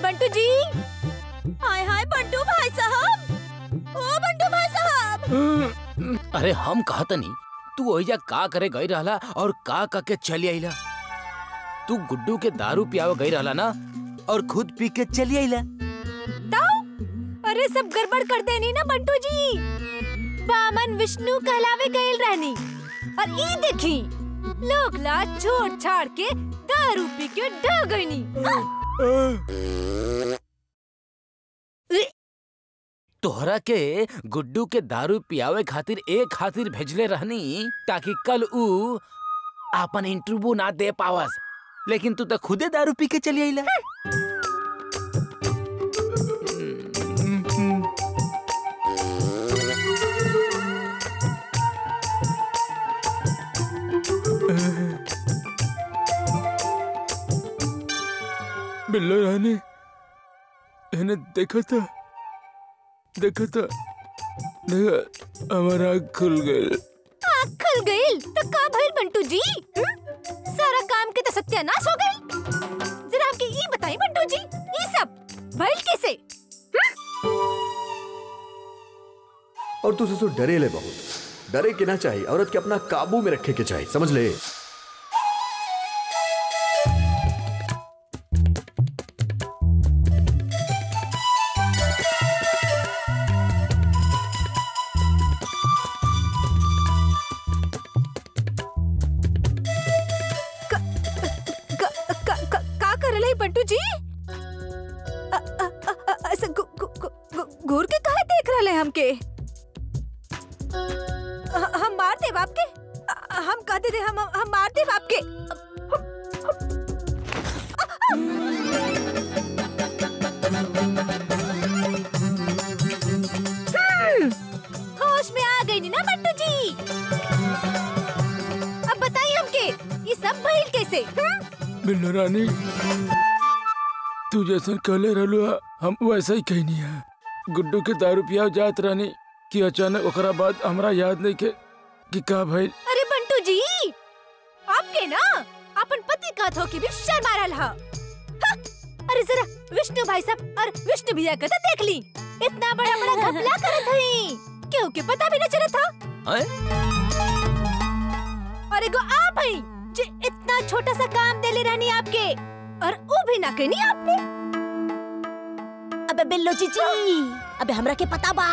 बंटू जी, हाय हाय बंटू भाई साहब, ओ बंटू भाई साहब। अरे हम कहत नहीं तू ओइजा का करे गई रहला और का के चली आइला। तू गुड्डू के दारू पियावे गई रहला ना और खुद पी के चली आइला। अरे सब गड़बड़ कर देनी ना बंटू जी। बामन विष्णु कहलावे गईल रहनी और ई देखी लोग ला छोड़ छाड़ के दारू पी के ढह गईनी। तोहरा के गुड्डू के दारू पियावे खातिर एक खातिर भेजले रहनी ताकि कल ऊ आपन इंटरव्यू ना दे पावस, लेकिन तू तो खुदे दारू पी के चली आइला। बिल्लो रानी इन्हें देखा था हमारा आँख खुल गई। आँख खुल गई तो का भइल बंटू जी? सारा काम के तो सत्यानाश हो गई। जरा हमके ये बताई बंटू जी, ये सब भइल कैसे? और तू से डरे ले, बहुत डरे के ना चाहिए, औरत के अपना काबू में रखे के चाहिए, समझ ले। बंटू जी घूर के काहे देख रहे हैं हमके? हम मार देब आपके, हम कह दे हम मार देब आपके। होश में आ गई नी ना बंटू जी? अब बताइए हमके ये सब भइल कैसे? बिल्लो रानी तू जैसन कहले रहलू हम वैसा ही कहनी है। गुड्डू के दारू पिया जात रहनी कि अचानक ओकरा बाद हमरा याद नहीं के कि का भइल। अरे बंटू जी, आपके ना अपन पति का थो की भी शर्म आ रहा। अरे जरा विष्णु भाई साहब और विष्णु भैया का तो देख ली, इतना बड़ा बड़ा घपला करत हई, क्यों के पता भी न चला था। अरे गो आप हई जे इतना छोटा सा काम देले रहनी आपके और वो भी ना कहनी आपने। अबे बिल्लो चीची, अबे हमरा के पता बा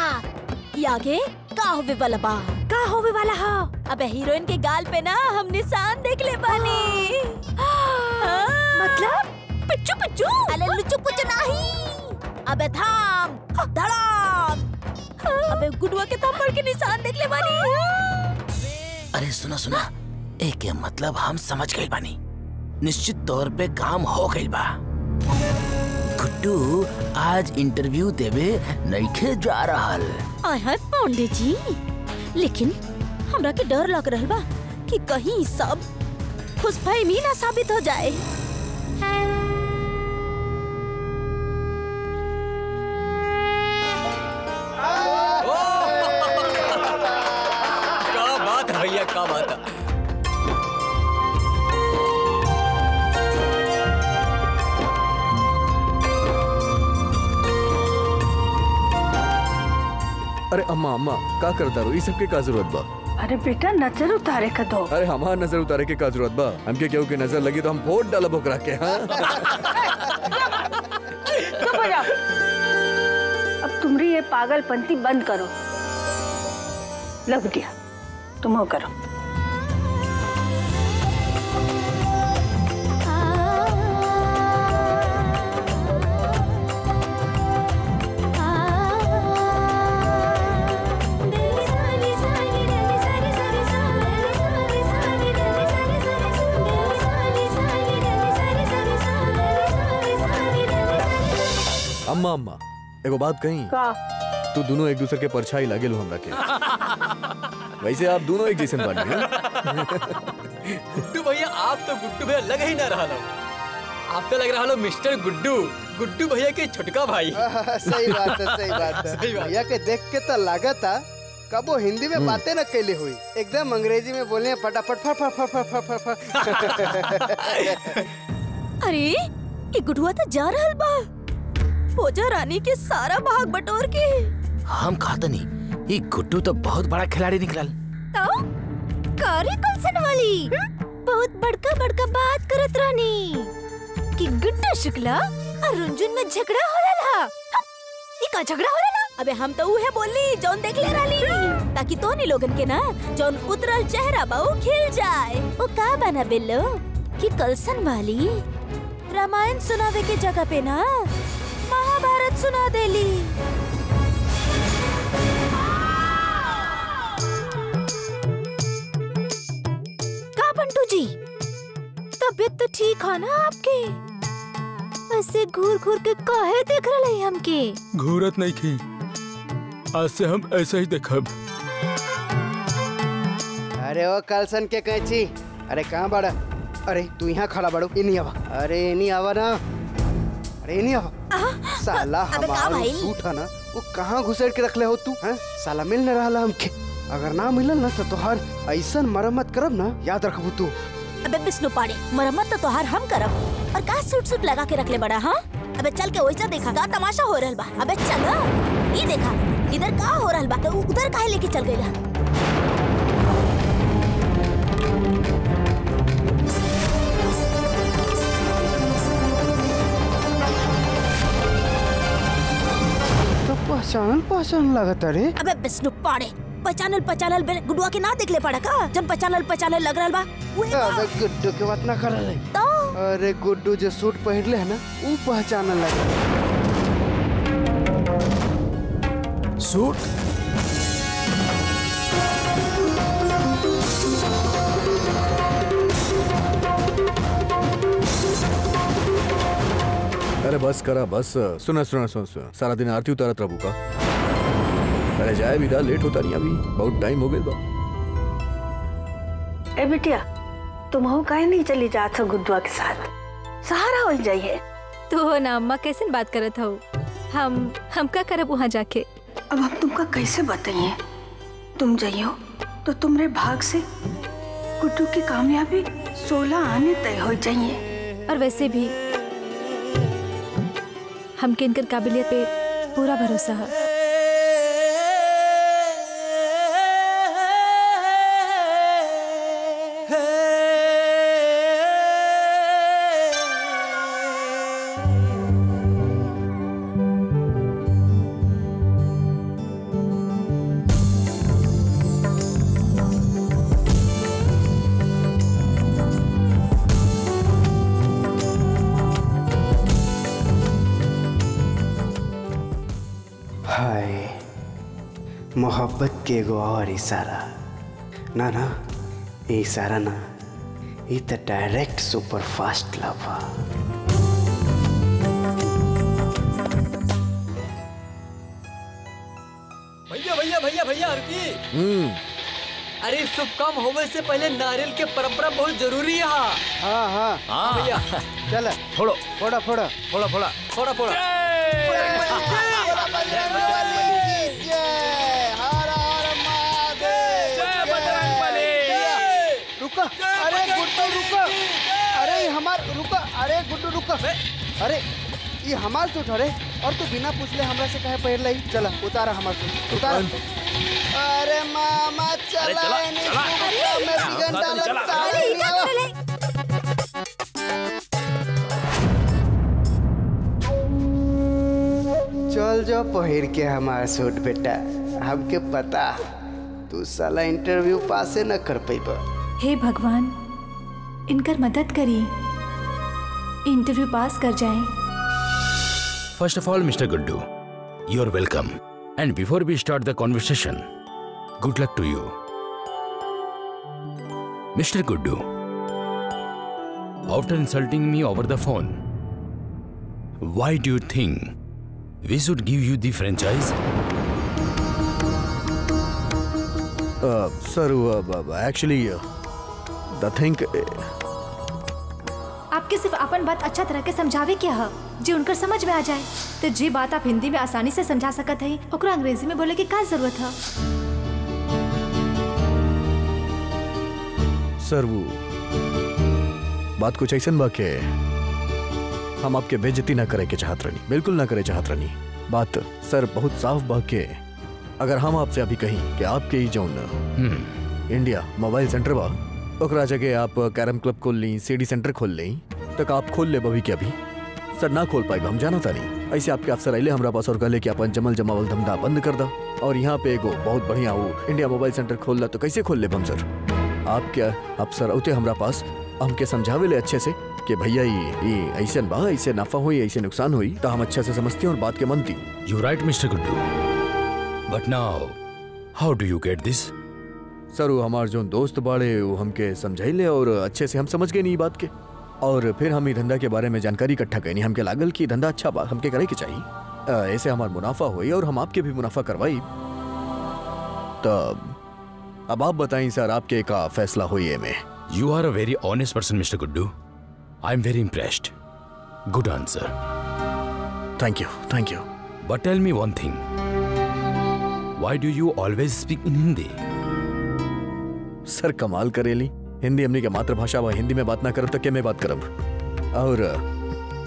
ये आगे का होवे वाला बा। का होवे वाला हा? अबे हीरोइन के गाल पे ना हम निशान देख ले बानी। मतलब पिच्चू पिच्चू? अरे लुच्चू पुच्चू नहीं, अबे थाम धड़ाम, अबे गुडुआ के थप्पड़ के निशान देख ले बानी। अरे सुना सुना, एक मतलब हम समझ गए बानी, निश्चित तौर पे काम हो गई बा। गुड्डू आज इंटरव्यू देवे नइखे जा रहल। आय पांडे जी, लेकिन हमरा के डर लग रहल बा कि कहीं सब खुशफहमी ना साबित हो जाए। क्या बात है भैया, क्या बात है। अरे अम्मा अम्मा का करता रो, ये सब के का जरूरत बा? अरे बेटा नजर उतारे का दो। अरे हमार नजर उतारे के का जरूरत बा? हमके केहू के नजर लगी तो हम फोड़ डालब ओकरा के। हाँ चुप हो जाओ, अब तुम्हारी ये पागलपंती बंद करो। लग दिया, तुम हो करो। अम्मा अम्मा एगो बात कही, तू दोनों एक दूसरे के परछाई लागे लो हमरा के। वैसे आप दोनों एक जैसे बानी हैं। गुड्डू भैया आप तो गुड्डू भैया लग ही ना रहा लो, आप तो लग रहा लो मिस्टर गुड्डू, गुड्डू भैया के छोटका भाई। सही बात है, सही बात है। भैया के देख के तो लगा था कबो हिंदी में बातें न कैली हुई, एकदम अंग्रेजी में बोले फटाफट अरे ये गुडुआ तो जा रहल बा। पूजा रानी के सारा भाग बटोर के। हम खाता नहीं, ये गुड्डू तो बहुत बड़ा खिलाड़ी निकलल। तो कारी कलसन वाली बहुत बड़का बड़का बात करत रानी कि गुड्डू शुक्ला और रुंजुन में झगड़ा हो रहा। ये का झगड़ा हो रहा? अबे हम तो उहे बोली जौन देख ले रही, ताकि तोनी लोगन के ना जौन उतरल चेहरा बा उ खिल जाए। वो का बना बिल्लो कि कलसन वाली रामायण सुनावे के जगह पे ना महाभारत सुना देली। का बंटू जी, तबीयत तो ठीक है ना आपके? ऐसे घूर घूर के काहे देख रहे हैं हमके? घूरत नहीं की, आज से हम ऐसा ही देखब। अरे ओ कलसन के कैची, अरे कहाँ बड़ा? अरे तू यहाँ खड़ा बड़ो, इन्हीं आवा। अरे इन्हीं आवा ना, अरे इन्हीं आवा। साला हमारा सूट है ना, वो कहाँ घुसेड़ के रख ले हो तू? हैं? साला मिल न रहा हमके, अगर ना मिलल ना तो तोहार ऐसा मरम्मत करब ना, याद रखबू तू। अबे विष्णु पाड़े, मरम्मत तो तोहार हम करब, और का सूट सूट लगा के रख ले बड़ा? हाँ अबे चल के वैसा देखा का तमाशा हो रहल बा। अबे चल, ये देखा इधर का हो रहल बा, तो उधर काहे लेके चल गइला? पहचान लगता रे। अबे विष्णु पाड़े, पहचानल गुडुआ के ना देख ले पड़ा का? जब पहचानल लग रहल बा अरे गुड्डू के बात ना कर रहे तो? अरे गुड्डू जो सूट पहनले है ना, वो पहचानल लगा। सूट? अरे बस करा बस, सुना सारा दिन आरती उतारत रहू का? अरे जाए विदा, लेट होता नहीं, अभी बहुत टाइम हो गया बा। ए बिटिया, तुम हो काहे नहीं चली जात हो गुड्डुआ के साथ? सहारा हो जाइए। तो हो ना अम्मा, कैसे बात करत हो? हम का करब वहाँ जाके? अब हम तुमका कैसे बताइए? तुम जाइयो तो तुम्हारे भाग से गुड्डू की कामयाबी 16 आने तय हो जाइए। और वैसे भी हमके इनकर काबिलियत पे पूरा भरोसा है। मोहब्बत के एगो और इशारा ना ना, ये इशारा ना, ये तो डायरेक्ट सुपर फास्ट लव है। भैया रुकी। अरे शुभ काम होने से पहले नारियल के परंपरा बहुत जरूरी है। हाँ भैया, चल फोड़ो। रुका, अरे गुड्डू रुका, अरे हमार रुका, अरे गुड्डू रुका, अरे ये हमार सूट अरे, और तू बिना पूछले हमरा से कहे पहले ही? चला उतारा हमार सूट, उतारा। अरे मामा चला, चल जो पहिर के हमार सूट बेटा, हमके पता तू साला इंटरव्यू पासे न कर पाइबा। हे भगवान, इनकर मदद करी, इंटरव्यू पास कर जाएं। First of all, Mr. Guddu, you're welcome. And before we start the conversation, good luck to you. Mr. Guddu, after insulting me over the phone, why do you think we should give you the franchise? Sir, actually, the thing... आपके सिर्फ अपन बात अच्छा तरह के समझावे क्या है जो उनकर समझ में आ जाए। तो जी बात आप हिंदी में आसानी से समझा सकत है, ओकरा अंग्रेजी में बोले की क्या जरूरत है? सर वो बात कुछ ऐसा बा के हम आपके बेइज्जती ना करे के चाहत रहनी, बिल्कुल ना करे चाहत रहनी। बात सर बहुत साफ बा के अगर हम आपसे अभी कहीं कि आपके ही जौन इंडिया मोबाइल सेंटर बा ओकरा जगह आप कैरम क्लब खोल ली, सीडी सेंटर खोल ली, तक आप खोल ले बभी के अभी सर ना खोल पाएगा, हम जाना था नहीं। ऐसे आपके अफसर आइले हमरा पास और कहले कि अपन जमल जमावल धंधा बंद कर दा और यहाँ पे एगो बहुत बढ़िया वो इंडिया मोबाइल सेंटर खोल ला, तो कैसे खोल ले हम सर? आप क्या अफसर होते हमरा पास हमके समझावे ले अच्छे से कि भैया ये ऐसे बा, ऐसे नफा हुई, ऐसे नुकसान हुई, तो हम अच्छे से समझती और बात के मनती। You right mister Guddu, but now how do you get this? Sir वो हमार जो दोस्त बाड़े वो हमके समझाइले और अच्छे से हम समझ गए नहीं बात के, और फिर हम ये धंधा के बारे में जानकारी इकट्ठा करनी। हमके लागल कि धंधा अच्छा बा, हमके करे के चाहिए, ऐसे हमार मुनाफा हुई और हम आपके भी मुनाफा करवाई। तब अब आप बताएं सर आपके का फैसला हुई है में? You are a very honest person, Mr. Guddu. I am very impressed. Good answer. Thank you, thank you. But tell me one thing. Why do you always speak in Hindi? सर कमाल करेली, हिंदी हमनी के मातृभाषा बा, हिंदी में बात ना करब तो क्या में बात करब? और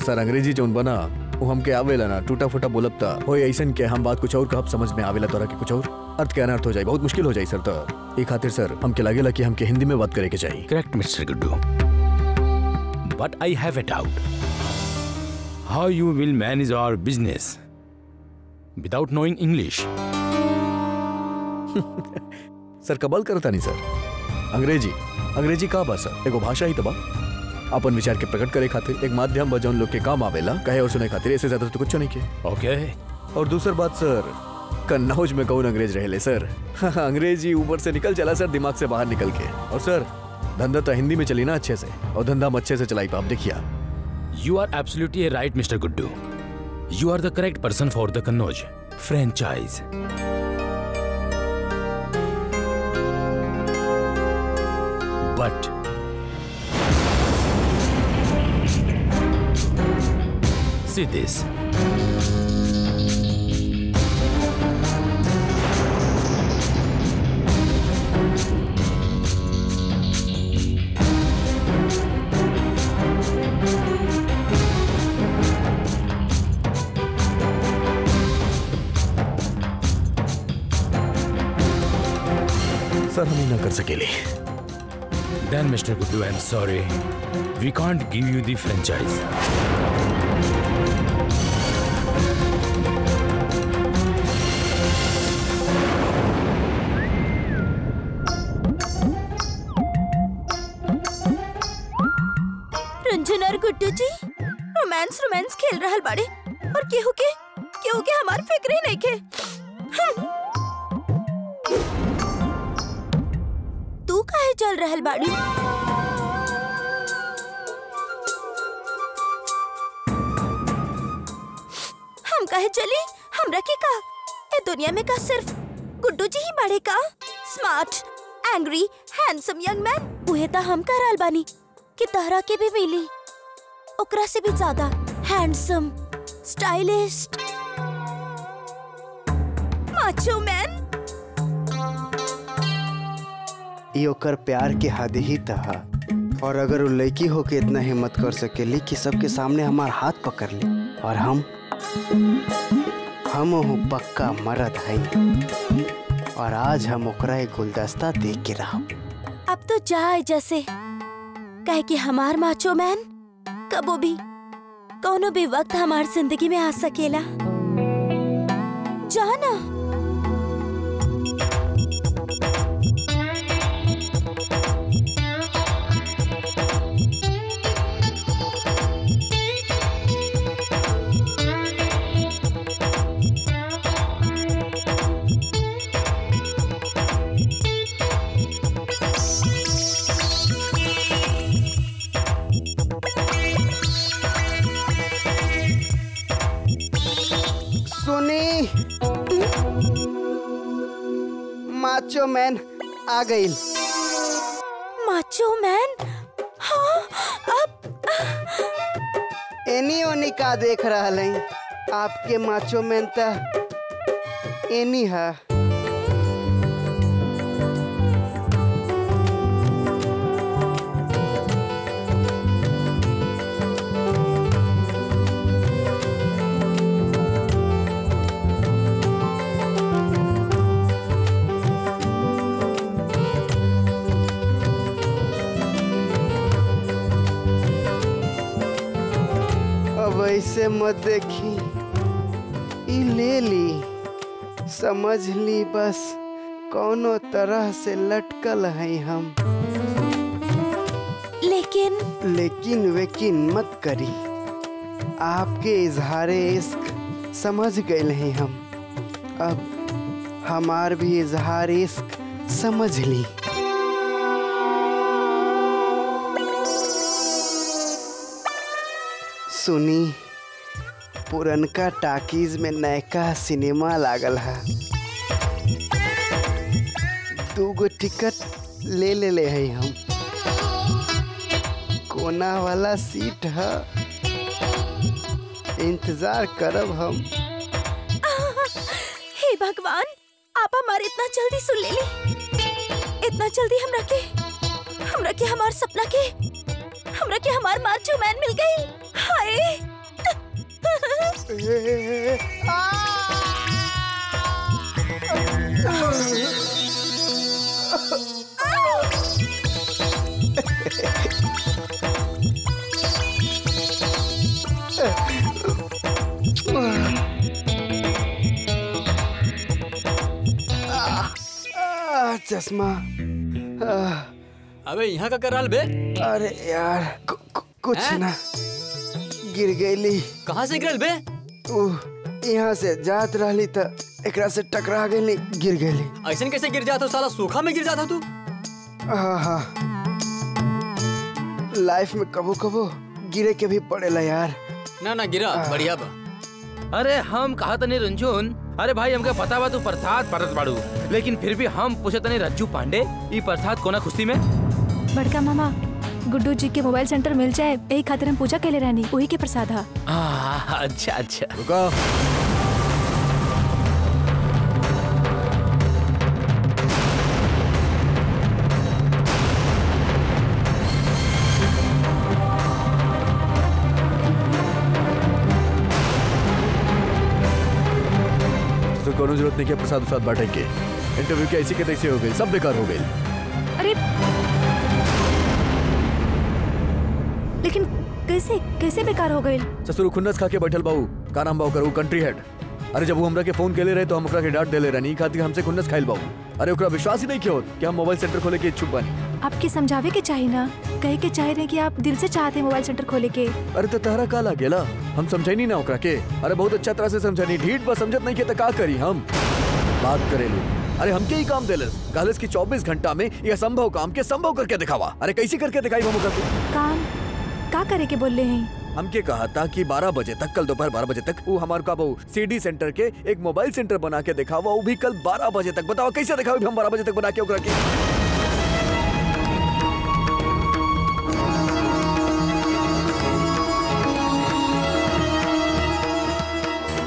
सर अंग्रेजी जोन बना वो हमके आवेला ना, टूटा फूटा बोलब ता होय ऐसन के हम बात कुछ और कहब समझ में आवेला तोरा के कुछ और अर्थ के अनर्थ हो जाए, बहुत मुश्किल हो जाए सर। तो एक खातिर सर हमके लागेला कि हमके हिंदी में बात करे के चाहिए। Correct, Mr. Guddu. But I have a doubt. How you will manage our business without knowing English? सर कबाल करता नहीं सर, अंग्रेजी का बा सर, एगो भाषा ही तो बा, अपन विचार के प्रकट करे खातिर एक माध्यम बा जौन लोग के काम आवेला, कहे और सुने खातिर, ऐसे ज्यादा तो कुछ नहीं के। Okay. और दूसर बात सर, कन्नौज में कौन अंग्रेज रहेले सर? अंग्रेजी ऊपर से निकल चला सर, दिमाग से बाहर निकल के। और सर धंधा तो हिंदी में चली ना अच्छे से, और धंधा हम अच्छे से चलाई पाप देखिए। You are absolutely right, Mr. Guddu. You are the correct person for the Kannauj franchise. But see this. सर हम ही ना कर सकेले। Then, Mr. Guddu, I'm sorry. We can't give you the franchise. Ranjan और गुड्डू जी रोमांस खेल रहल बाड़े और केहू के हमार फिक्र ही नहीं के। तू काहे चल रहल बाड़ी? हम काहे चली? हमरा के का ए दुनिया में का सिर्फ गुड्डू जी ही बाड़े का? Smart, angry, handsome young man उहे ता हम करल बानी कि तहरा के भी मिली ओकरा से भी ज्यादा हैंडसम, स्टाइलिस्ट, माचो मैन। ये ओकर प्यार के हद ही तहा, और अगर वो लड़की हो के इतना हिम्मत कर सकेली कि सबके सामने हमार हाथ पकड़ ली, और हम हो पक्का मर्द है, और आज हम ओकरा एक गुलदस्ता देख के रहा। अब तो जाए जैसे, कहे कि हमार माचो मैन कबो भी कोनो भी वक्त हमार जिंदगी में आ सकेला। जाना माचो मैन आ गई। Macho man? हाँ, अब एनी ओनी का देख रहा है? आपके माचो मैन ता एनी है। ऐसे मत देखी, ई ले ली, समझ ली बस कौनो तरह से लटकल है हम। लेकिन वेकिन मत करी, आपके इजहारे इश्क समझ गए हैं हम, अब हमार भी इजहार इश्क समझ ली। सुनी, पुरनका टाकीज में नयका सिनेमा लागल है, 2 गो टिकट ले ले है हम, कोना वाला सीट है, इंतजार करब हम। हे भगवान, आप हमारे इतना जल्दी सुन ले ली, इतना जल्दी हमरा के हमार सपना के हमार मार्चो मैन मिल गई। हाय चश्मा। अबे यहाँ का कराल बे? अरे यार कुछ ना, गिर गईली। कहाँ से गिरल बे? यहाँ से जात रहली त एकरा से टकरा गईली, गिर गईली। ऐसन कैसे गिर जाता? साला सूखा में गिर जाता तू? हाँ, लाइफ में कबो कबो गिरे के भी पड़ेला यार। ना गिरा, बढ़िया बा। अरे हम कहा तनी रंजून, अरे भाई हमके पता बा तू प्रसाद परत बाड़ू, लेकिन फिर भी हम पूछे तनी रज्जू पांडे ई प्रसाद कोना खुशी में? बड़का मामा, गुड्डू जी के मोबाइल सेंटर मिल जाए यही खातिर हम पूजा केले रहनी, वही के प्रसाद है। अच्छा। रुका, कोनो जरूरत नहीं किया प्रसाद उसाद बांटे के। इंटरव्यू के ऐसी के तैसे हो गई, सब बेकार हो गई। अरे लेकिन कैसे बेकार हो गई? ससुर खुन्नस खा के बैठल बाबू, का नाम बाबू करू कंट्री हेड। अरे जब वो हमरा के फोन केले रहे तो हम ओकरा के डांट देले रहनी, खातिर हमसे खुन्नस खाइल बाबू। अरे ओकरा विश्वास ही नहीं किया कि हम मोबाइल सेंटर खोले के इच्छुक बानी। आपके समझावे के चाहिए ना, कहे के चाहे रहे कि आप दिल से चाहते हैं मोबाइल सेंटर खोले के। अरे तो तहरा का लागेला, हम समझाई ना ओकरा के। अरे बहुत अच्छा तरह से समझानी, ढीठ बस समझत नहीं के तो का करी हम बात करेलू। अरे हमके ही काम देले कहलस कि 24 घंटा में ये असंभव काम के संभव करके दिखावा। अरे कैसे करके दिखाई हम ओकरा के? काम का करे के बोले हैं? हमके कहा था कि 12 बजे तक, कल दोपहर 12 बजे तक वो हमारे का वो सीडी सेंटर के एक मोबाइल सेंटर बना के दिखावा, वो भी कल 12 बजे तक। बताओ कैसे दिखाओ हम 12 बजे तक बना के ओकरा के?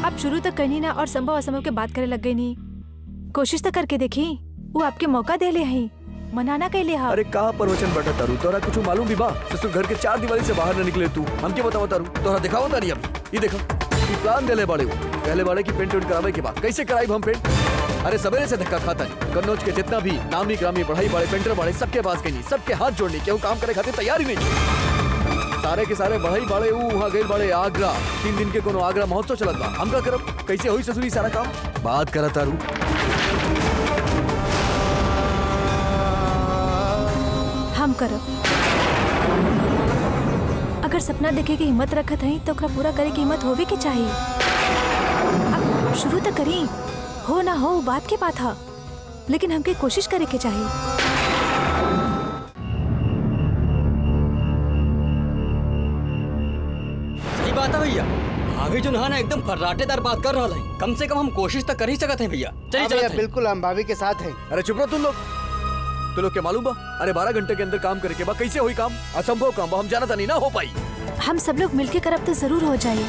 आप शुरू तक करनी ना और संभव असंभव के बात करे लग गई नहीं। कोशिश तो करके देखी, वो आपके मौका दे ले हैं, मनाना कैले हा। अरे का प्रवचन बटा तारू, तोरा कुछ मालूम भी बा? ससुर घर के 4 दीवारी से बाहर न निकले तू, हमके बताओ तारू, तोरा दिखाओ तारी अब। ये देखो, ये प्लान देले बाड़े हो, पहले बाड़े की पेंट करावे के बाद कैसे कराई हम पेंट? अरे सवेरे से धक्का खाता है, कन्नौज के जितना भी नामी ग्रामी पढ़ाई बाड़े पेंटर बाड़े सबके पास गई, सबके हाथ जोड़ने के काम करे खातिर तैयार ही नहीं। सारे के सारे बढ़ाई बाड़े वहाँ गए बाड़े आगरा, 3 दिन के कोनो आगरा महोत्सव चलत बा। हम का करब? कैसे होई ससुरी सारा काम? बात करा तारू। हम करब। अगर सपना देखे की हिम्मत रखत है तो ओकरा पूरा करे की हिम्मत होवे के चाहिए। अब शुरू तो करी, हो ना हो बात के बात है, लेकिन हमके कोशिश करे के चाहिए। सही बात है भैया, भाभी जो ना एकदम फर्राटेदार बात कर रहा है। कम से कम हम कोशिश तो कर ही सकते हैं भैया। चलिए बिल्कुल, हम भाभी के साथ हैं। अरे चुप रहो तुम लोग के मालूम बा? अरे 12 घंटे के अंदर काम करे के बाद कैसे हुई काम? असंभव काम बा, हम जानता नहीं ना हो पाई। हम सब लोग मिलके करब तो जरूर हो जाए।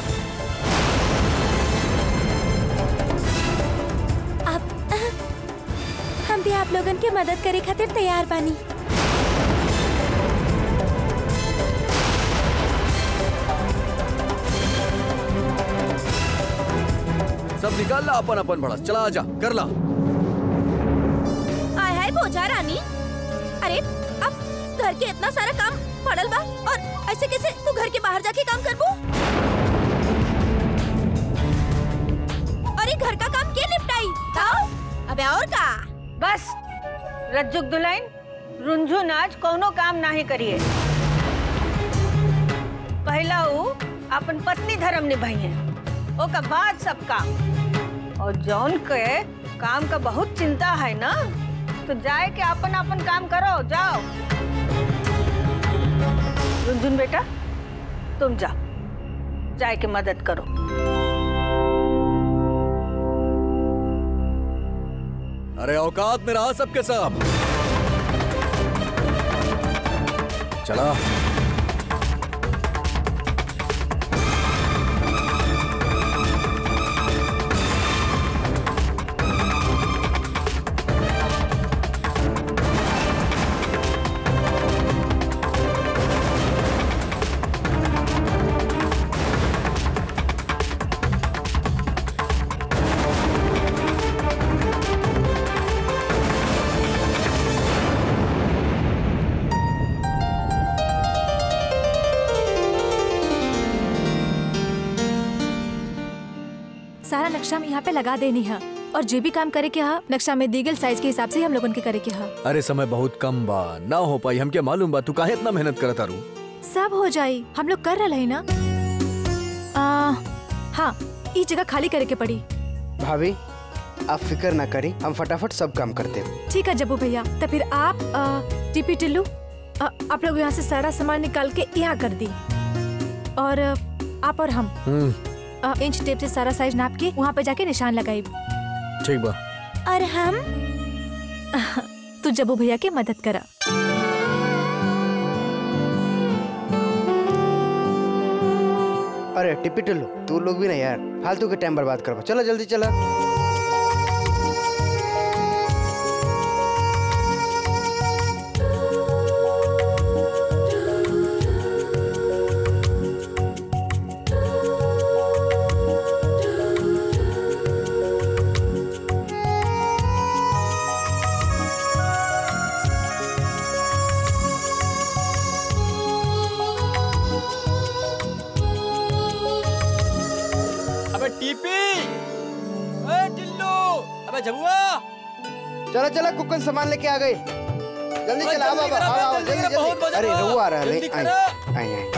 हम भी आप लोगन के मदद करे खातिर तैयार बानी। सब निकाल ला अपन अपन बड़ा, चला आजा कर ला। आय हाय बोझा रानी, अरे अब घर के इतना सारा काम पड़ल बा और ऐसे कैसे तू घर के बाहर जाके काम करबू? बे और का। बस रज्जुक दुल्हन रुंझुन आज कोनो काम नहीं करिए। पहला वो अपन पत्नी धर्म निभाइए, ओका बाद सब काम। और जौन के काम का बहुत चिंता है ना, तो जाए के अपन अपन काम करो, जाओ। रुंझुन बेटा तुम जाओ, जाए के मदद करो। अरे औकात में रहा सबके सब। चला। सारा नक्शा हम यहाँ पे लगा देनी है और जो भी काम करे के हा नक्शा में दी गई साइज के हिसाब से ही हम लोगन के करे के हा। अरे समय बहुत कम बा, ना हो पाई। हम क्या मालूम बा तू काहे इतना मेहनत करत तारू। सब हो जाई, हम लोग कर रहे हैं ना। हाँ, ये जगह खाली करे के पड़ी। भाभी आप फिक्र ना करी, हम फटाफट सब काम करते हैं। ठीक है जब्बू भैया, तो फिर आप टीपी टिल्लू आप लोग यहाँ से सारा सामान निकाल के यहाँ कर दी और आप और हम इंच टेप से सारा साइज नाप के वहाँ पे जाके निशान लगाई। ठीक बा। और हम तू जब्बू भैया की मदद करा। अरे टिप्पी टिल्लू तू लोग भी ना यार फालतू के टाइम बर्बाद कर। चलो जल्दी चला। चला चला कुकन सामान लेके आ गए। जल्दी चला बाबा, आओ जल्दी जल्दी। अरे रघु आ रहा है। आई आई।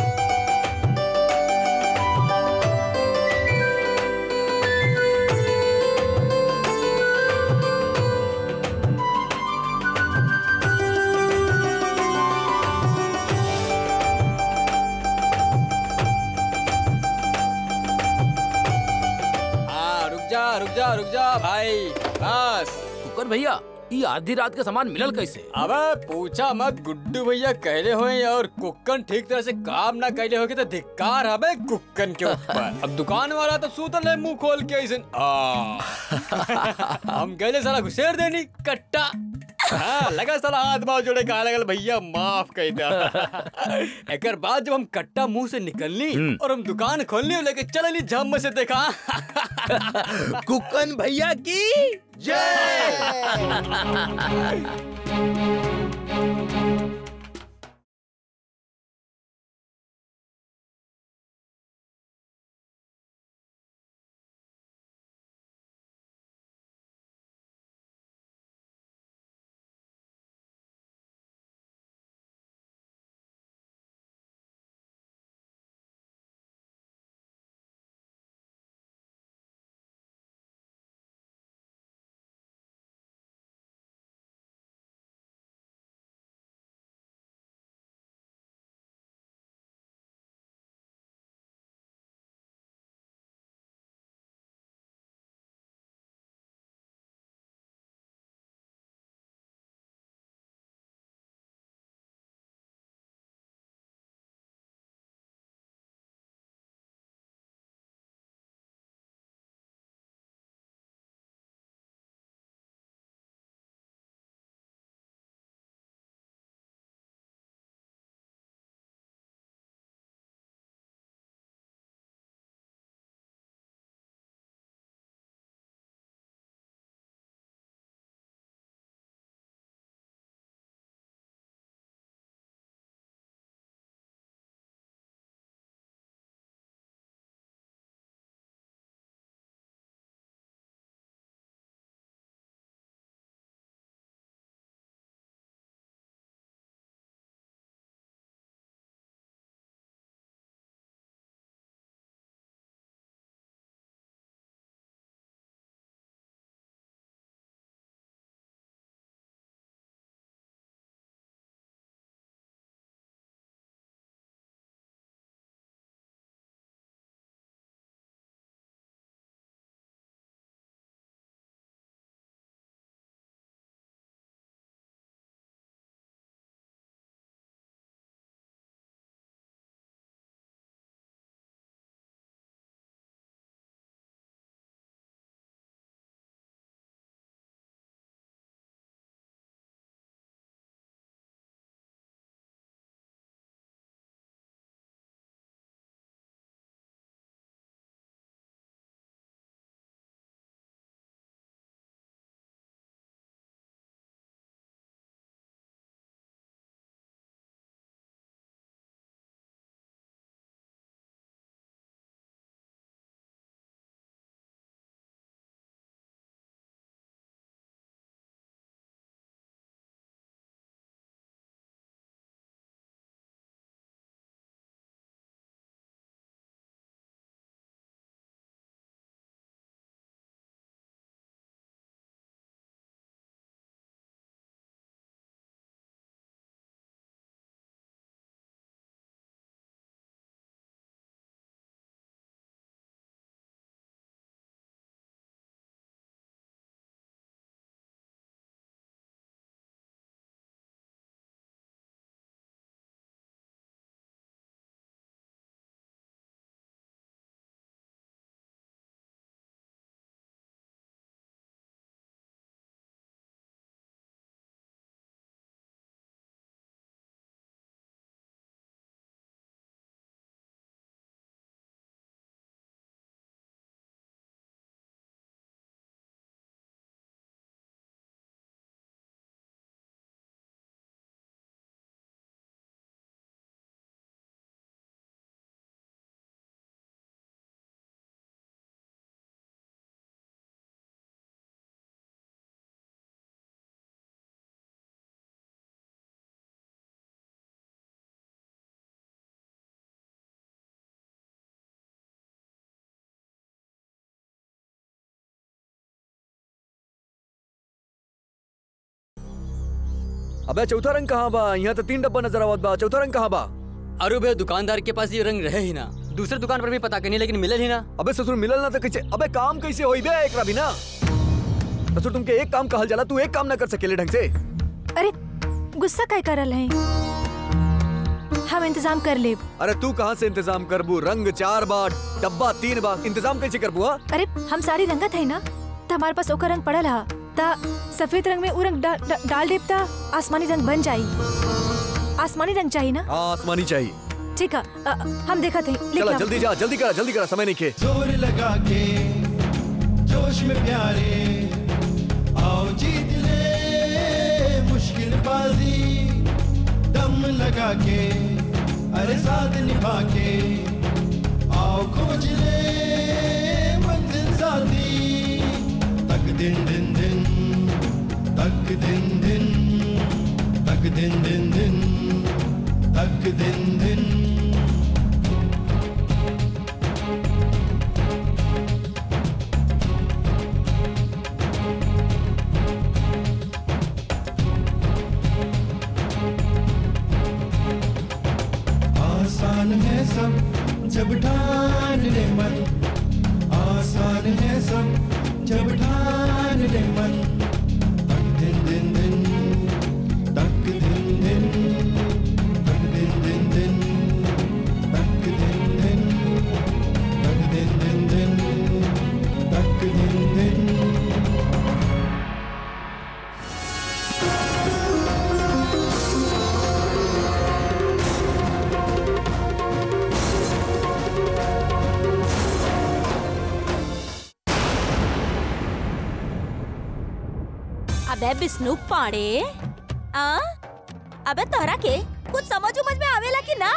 रुक जा भाई, बस। कुकर भैया ये आधी रात का सामान मिलल कैसे? अबे पूछा मत, गुड्डू भैया कहले होए और कुक्कन ठीक तरह से काम ना कहले होगे तो धिक्कार हबे कुक्कन के ऊपर। अब दुकान वाला तो सूतल है मुंह खोल के ऐसे। हम कहले साला घुसेर देनी कट्टा। हाँ, लगा साला हाथ बाव जोड़े कहा लगल भैया माफ कर दे। एक बाद जब हम कट्टा मुंह से निकलनी और हम दुकान खोलनी लेके चलनी झम से देखा कुक्कन भैया की जय। अबे चौथा रंग कहाँ बा? यहाँ तो 3 डब्बा नजर आवत बा, चौथा रंग कहाँ बा? अरे भैया दुकानदार के पास ये रंग रहे ही ना, दूसरे दुकान पर भी पता करनी लेकिन मिलल ही ना। अबे ससुर मिलल ना तो कैसे? अबे काम कैसे होई बे एकरा बिना? ससुर तुमके एक काम कहल जाला, तू एक काम ना कर सकेले ढंग से। अरे गुस्सा काय करल है? हम इंतजाम कर ले। अरे तू कहाँ से इंतजाम करबू? रंग 4 बा, डब्बा 3 बा, इंतजाम कैसे करबू? अरे हम सारी रंगत है ना, तो हमारे पास ओकर रंग पड़ल है, ता सफेद रंग में उ रंग डाल देब ता आसमानी रंग बन जाई। आसमानी रंग चाहिए ना? आसमानी चाहिए। ठीक है, हम देखते हैं। चला जल्दी जा, जल्दी करा, समय नहीं खे। जोर लगा के जोश में प्यारे आओ जीत ले मुश्किल बाजी, दम लगा के अरे साथ निभा के आओ खोज ले मंजिल साथी, तक दिन दिन दिन तक दिन दिन तक दिन दिन दिन तक दिन दिन। आसान है सब जब ठान ले मन, आसान है सब जब ठान ले मन, तक दिन दिन दिन तक दिन दिन तक दिन दिन दिन तक दिन दिन तक दिन दिन दिन तक दिन दिन। अबे विष्णु पाड़े, अबे तोहरा के कुछ समझ में आवेला कि ना?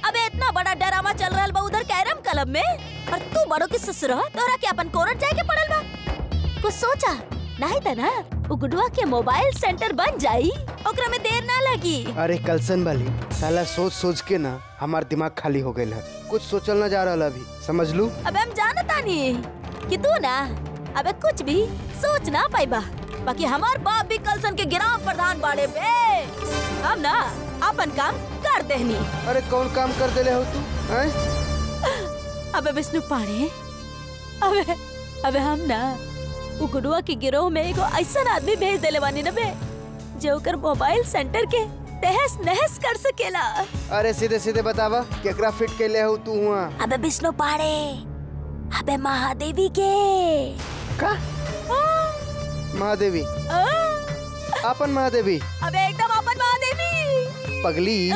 अबे इतना बड़ा ड्रामा चल रहा बा उधर कैरम क्लब में, और तू बड़ो की ससुरा तोहरा के अपन कोरट जाए के पड़ल बा। कुछ सोचा नहीं था ना, वो गुडवा के मोबाइल सेंटर बन जाई, ओकरा में देर ना लगी। अरे कलसन वाली साला सोच सोच के ना हमार दिमाग खाली हो गया है, कुछ सोचल ना जा रहा अभी, समझ लू? अबे हम जानता नहीं कि तू ना अबे कुछ भी सोच ना पाइबा, बाकी हमार बाप भी कलसन के ग्राम प्रधान बाड़े बे, हम ना अपन काम कर देनी। अरे कौन काम कर देले हो तू? अबे विष्णु पाड़े, अबे हम ना वो गुडुआ के गिरोह में एगो ऐसा आदमी भेज देले बानी ना बे, जो ओकर मोबाइल सेंटर के तहस नहस कर सकेला। अरे सीधे सीधे बतावा केकरा फिट के ले हो तू हुआ? अबे विष्णु पाड़े, अबे महादेवी के। का? महादेवी? अपन महादेवी? अबे एकदम अपन महादेवी। पगली?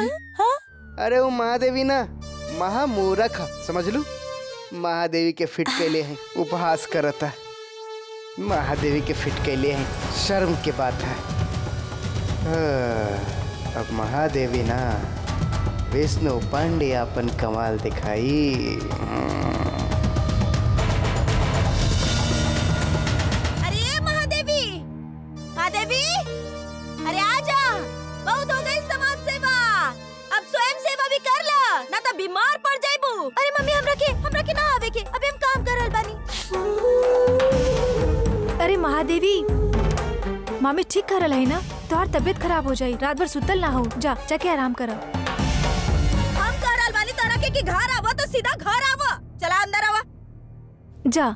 अरे वो महादेवी ना महामूरख, समझ लू? महादेवी के फिट के लिए है, उपहास करता। महादेवी के फिट के लिए है, शर्म की बात है। अब महादेवी ना विष्णु पांडे अपन कमाल दिखाई। महादेवी, अरे आजा, बहुत हो गई समाज सेवा, अब स्वयं सेवा भी कर ला, ना तो बीमार पड़ जाइबू। अरे मम्मी हमरा के ना आवे के, अभी हम काम कर रहल बानी। अरे महादेवी, मामी ठीक कर रहा है ना? तोहार तबीयत खराब हो जाई, रात भर सुतल ना हो, जाके आराम करो। हम कर रहल बानी तोरा के कि घर आवा तो सीधा घर आवा, चला अंदर आवा। जा।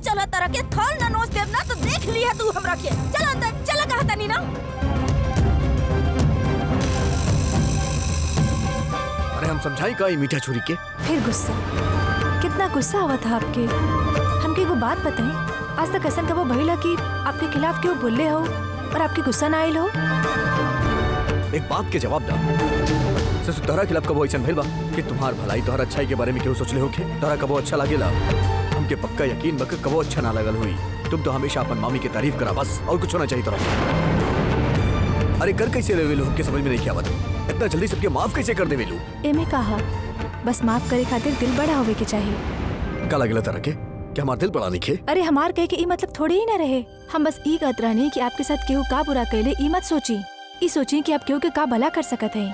चला तरह के थोल ना नोच देव ना तो देख लिया तू हमरा के। चल अंदर, चला कहा था नी ना। अरे हम समझाई का मीठा छुरी के? फिर गुस्सा, कितना गुस्सा हुआ था आपके। हमके को बात बताएं, आज तक ऐसा कबो भइला कि आपके खिलाफ क्यों बोले हो और आपके गुस्सा ना आइल हो? एक बात के जवाब दा। ससुर तोहरा खिलाफ कबो ऐसा भइल बा कि तुम्हार भलाई तोहर अच्छाई के बारे में क्यों सोचले होके? तोहरा कबो अच्छा लागेला? हमके पक्का यकीन बक कबो अच्छा ना लगल हुई। तुम तो हमेशा अपन मामी की तारीफ करा बस, और कुछ होना चाहिए तोरा। अरे कर कैसे ले वेलू? हमके समझ में नहीं क्या बात, इतना जल्दी सबके माफ कैसे कर दे वेलू? एमे कहा बस माफ करे खातिर दिल बड़ा होवे के चाहिए। का लगेला तरह के कि हमार दिल बड़ा निखे? अरे हमार कहे के ई मतलब थोड़ी ही ना रहे। हम बस ई कहत रहनी कि आपके साथ केहू का बुरा कैले, ई मत सोची। ई सोची कि आप केहू के का भला कर सकत हैं।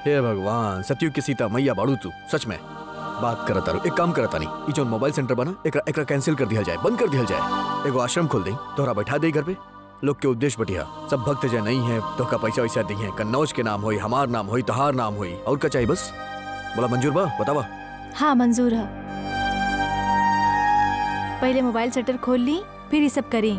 हे भगवान, सतयुग की सीता मैया बाड़ू तू, सच में बात करता रहो। एक काम करता नहीं, ये जो मोबाइल सेंटर बना एकरा कैंसिल कर दिया जाए, बंद कर दिया जाए। एगो आश्रम खोल दे, तोहरा बैठा दे घर पे। लोग के उद्देश्य बटिया सब भक्त जय नहीं है तो का पैसा वैसा दी है, कन्नौज के नाम होई, हमार नाम होई, तहार नाम होई, और का चाहिए बस। बोला मंजूर बा, बतावा। हाँ मंजूर है। पहले मोबाइल सेंटर खोल ली, फिर ये सब करी।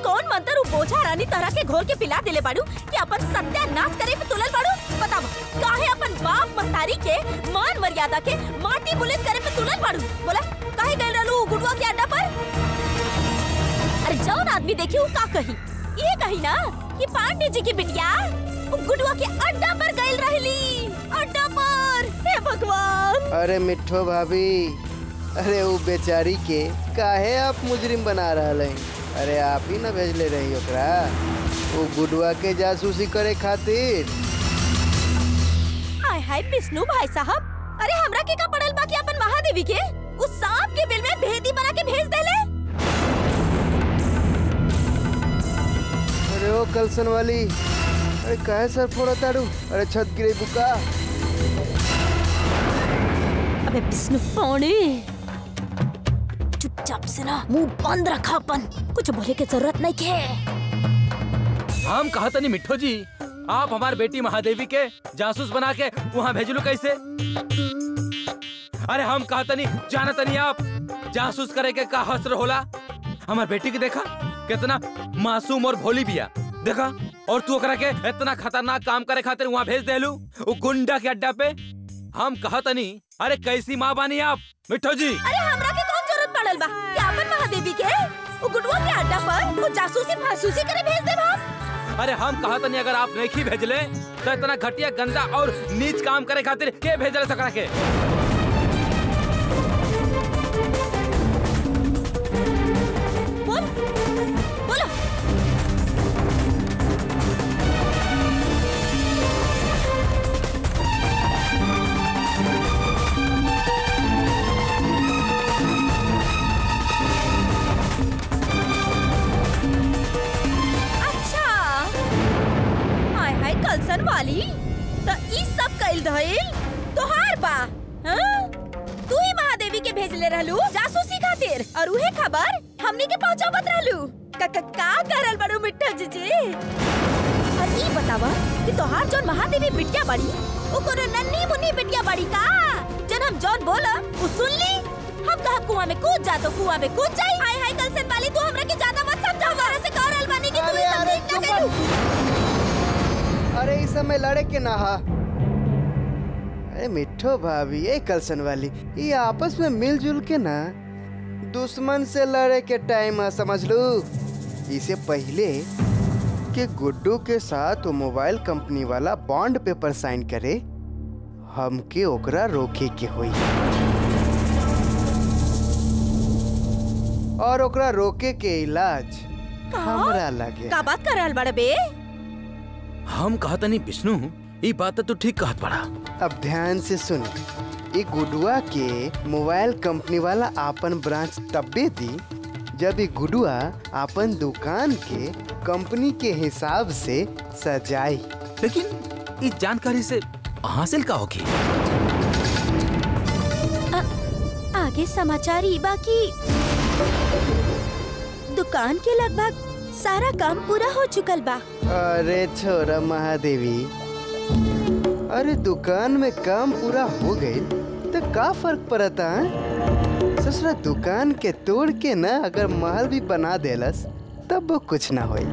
कौन मंत्र बोझा रानी तरह के घोल के पिला दिले बाड़ू कि अपन सत्यानाश करे पे तुलल बाड़ू? बतावा काहे अपन बाप महतारी के मान मर्यादा के माटी बुलंद करे पे तुलल बाड़ू? बोला काहे गइल रहलू गुडुआ के अड्डा पर? अरे जौन आदमी देखी वो का कही? ये कही ना कि पांडे जी की बिटिया वो गुडुआ के अड्डा पर गइल रहली, अड्डा पर। हे भगवान! अरे मिठो भाभी, अरे वो बेचारी के काहे आप मुजरिम बना रहे हैं? अरे आप ही ना भेजले रही ओकरा वो गुडुआ के जासूसी करे खातिर। हाय हाय विष्णु भाई साहब, अरे हमरा के का पड़ल बाकी अपन महादेवी के उस सांप के बिल में भेदी बना के भेज देले। अरे ओ कलसन वाली, अरे काहे सर फोड़ा ताड़ू? अरे छत गिरे बुका। अबे विष्णु पौड़ी, चुपचाप से ना मुंह बंद रखा अपन, कुछ बोले की जरूरत नहीं के। हम कहा तनी मिठो जी, आप हमारी बेटी महादेवी के जासूस बना के वहाँ भेजलू कैसे? अरे हम कहा तनी, जाना तनी आप जासूस करे के का हस्र होला? हमारी बेटी की देखा कितना मासूम और भोली बिया, देखा, और तू ओकरा के इतना खतरनाक काम करे खातिर वहाँ भेज देलू वो गुंडा के अड्डा पे। हम कहा तनी, अरे कैसी माँ बानी आप मिठो जी? अरे हमरा के कौन जरूरत पड़ल बा कि अपन महादेवी के वो गुडुआ के अड्डा पर वो जासूसी फासूसी करे भेज दे बाप? अरे हम कहा तनी, अगर आप नहीं भेजले तो इतना घटिया गंदा और नीच काम करे खातिर के भेजले सकरा के? बोल बोलो। कलसन वाली तो ई सब कइल धइल तोहार बा? हां, तू ही महादेवी के भेजले रहलू जासूसी खातिर और उहे खबर हमनी के पहुंचावत रहलू। का करल बड़ू मिठा जी? और ई बतावा कि तोहार जोन महादेवी बिटिया बड़ी वो कोनो नन्नी मुन्नी बिटिया बड़ी का? जन हम जोन बोला वो सुन ली। हम कहा कुआं में कूद जा तो कुआं में कूद जाई। हाय हाय कलसन वाली, तू हमरा के ज्यादा मत समझा। हमारे से करल बानी कि तू ही सब ठीक ना करू। अरे इस समय लड़े के ना हा। अरे मिठो भाभी, ये कलसन वाली, ये आपस में मिलजुल के ना दुश्मन से लड़े के टाइम है, समझ लो। इसे पहले कि गुड्डू के साथ वो मोबाइल कंपनी वाला बॉन्ड पेपर साइन करे, हमके ओकरा रोके के होई और ओकरा रोके के इलाज हमरा लगे। का बात कर रहल बड़ा बे? हम कहा तनी विष्णु, ये बात तो ठीक कहत बड़ा। अब ध्यान से सुन, ये गुडुआ के मोबाइल कंपनी वाला आपन ब्रांच तब्बे दी जब ये गुडुआ आपन दुकान के कंपनी के हिसाब से सजाई। लेकिन इस जानकारी से हासिल का होगी? आगे समाचार ही बाकी दुकान के लगभग सारा काम पूरा हो चुकल बा। अरे छोरा महादेवी, अरे दुकान में काम पूरा हो गई तो का फर्क पड़ता है? ससुरा दुकान के तोड़ के ना अगर महल भी बना देलस तब वो कुछ ना होई।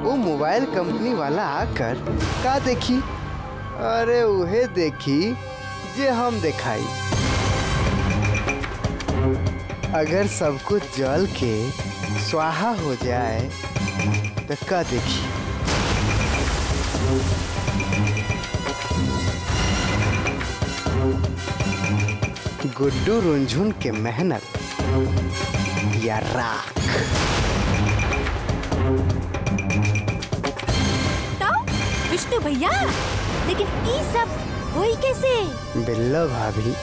वो मोबाइल कंपनी वाला आकर का देखी? अरे उहे देखी जे हम दिखाई। अगर सब कुछ जल के स्वाहा हो जाए तो का देखी? गुड्डू रुंझुन के मेहनत या राख? तो विष्णु भैया, लेकिन ये सब होई कैसे? बिल्लो भाभी,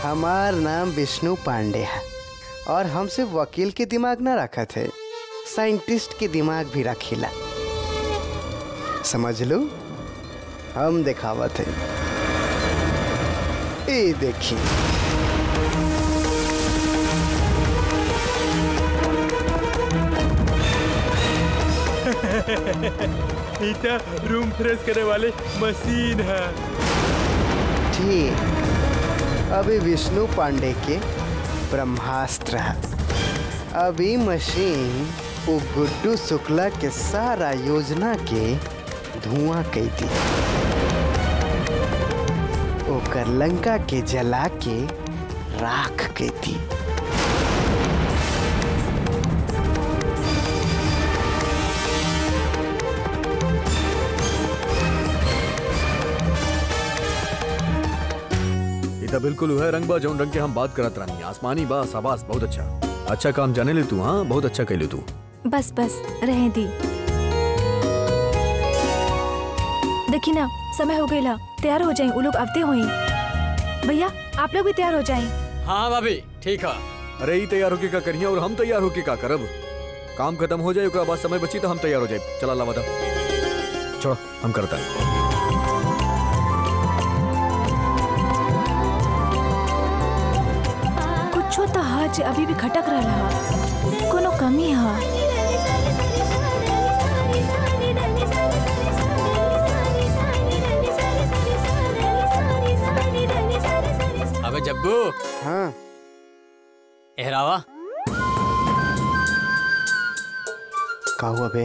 हमार नाम विष्णु पांडे है और हम सिर्फ वकील के दिमाग ना रखा थे, साइंटिस्ट के दिमाग भी रखीला। समझ लो हम दिखावत है। ये देखिए इतना रूम फ्रेश करने वाले मशीन है। ठीक, अभी विष्णु पांडे के ब्रह्मास्त्र है। अभी मशीन वो गुड्डू शुक्ला के सारा योजना के धुआं कई दी, ओकर लंका के जला के राख कई दी। इतना बिल्कुल है रंग बा जौन रंग के हम बात करत रानी। आसमानी बा शाबाश, बहुत अच्छा काम जाने ले तू। हाँ बहुत अच्छा कहलू तू। बस बस रहे दी। देखी ना समय हो गया, तैयार हो जाए, वो लोग आते हुए। भैया आप लोग भी तैयार हो जाएं। हाँ भाभी ठीक है। अरे ही तैयार होके का करिए और हम तैयार होके का करब। काम खत्म हो जाए उसके बाद समय बची तो हम तैयार हो जाए। चला लावा छोड़ो हम करता है। कुछ तो हाज अभी भी खटक रहा है, कोनो कमी है। अबे जग्गू। हाँ एहरावा का हुआ बे?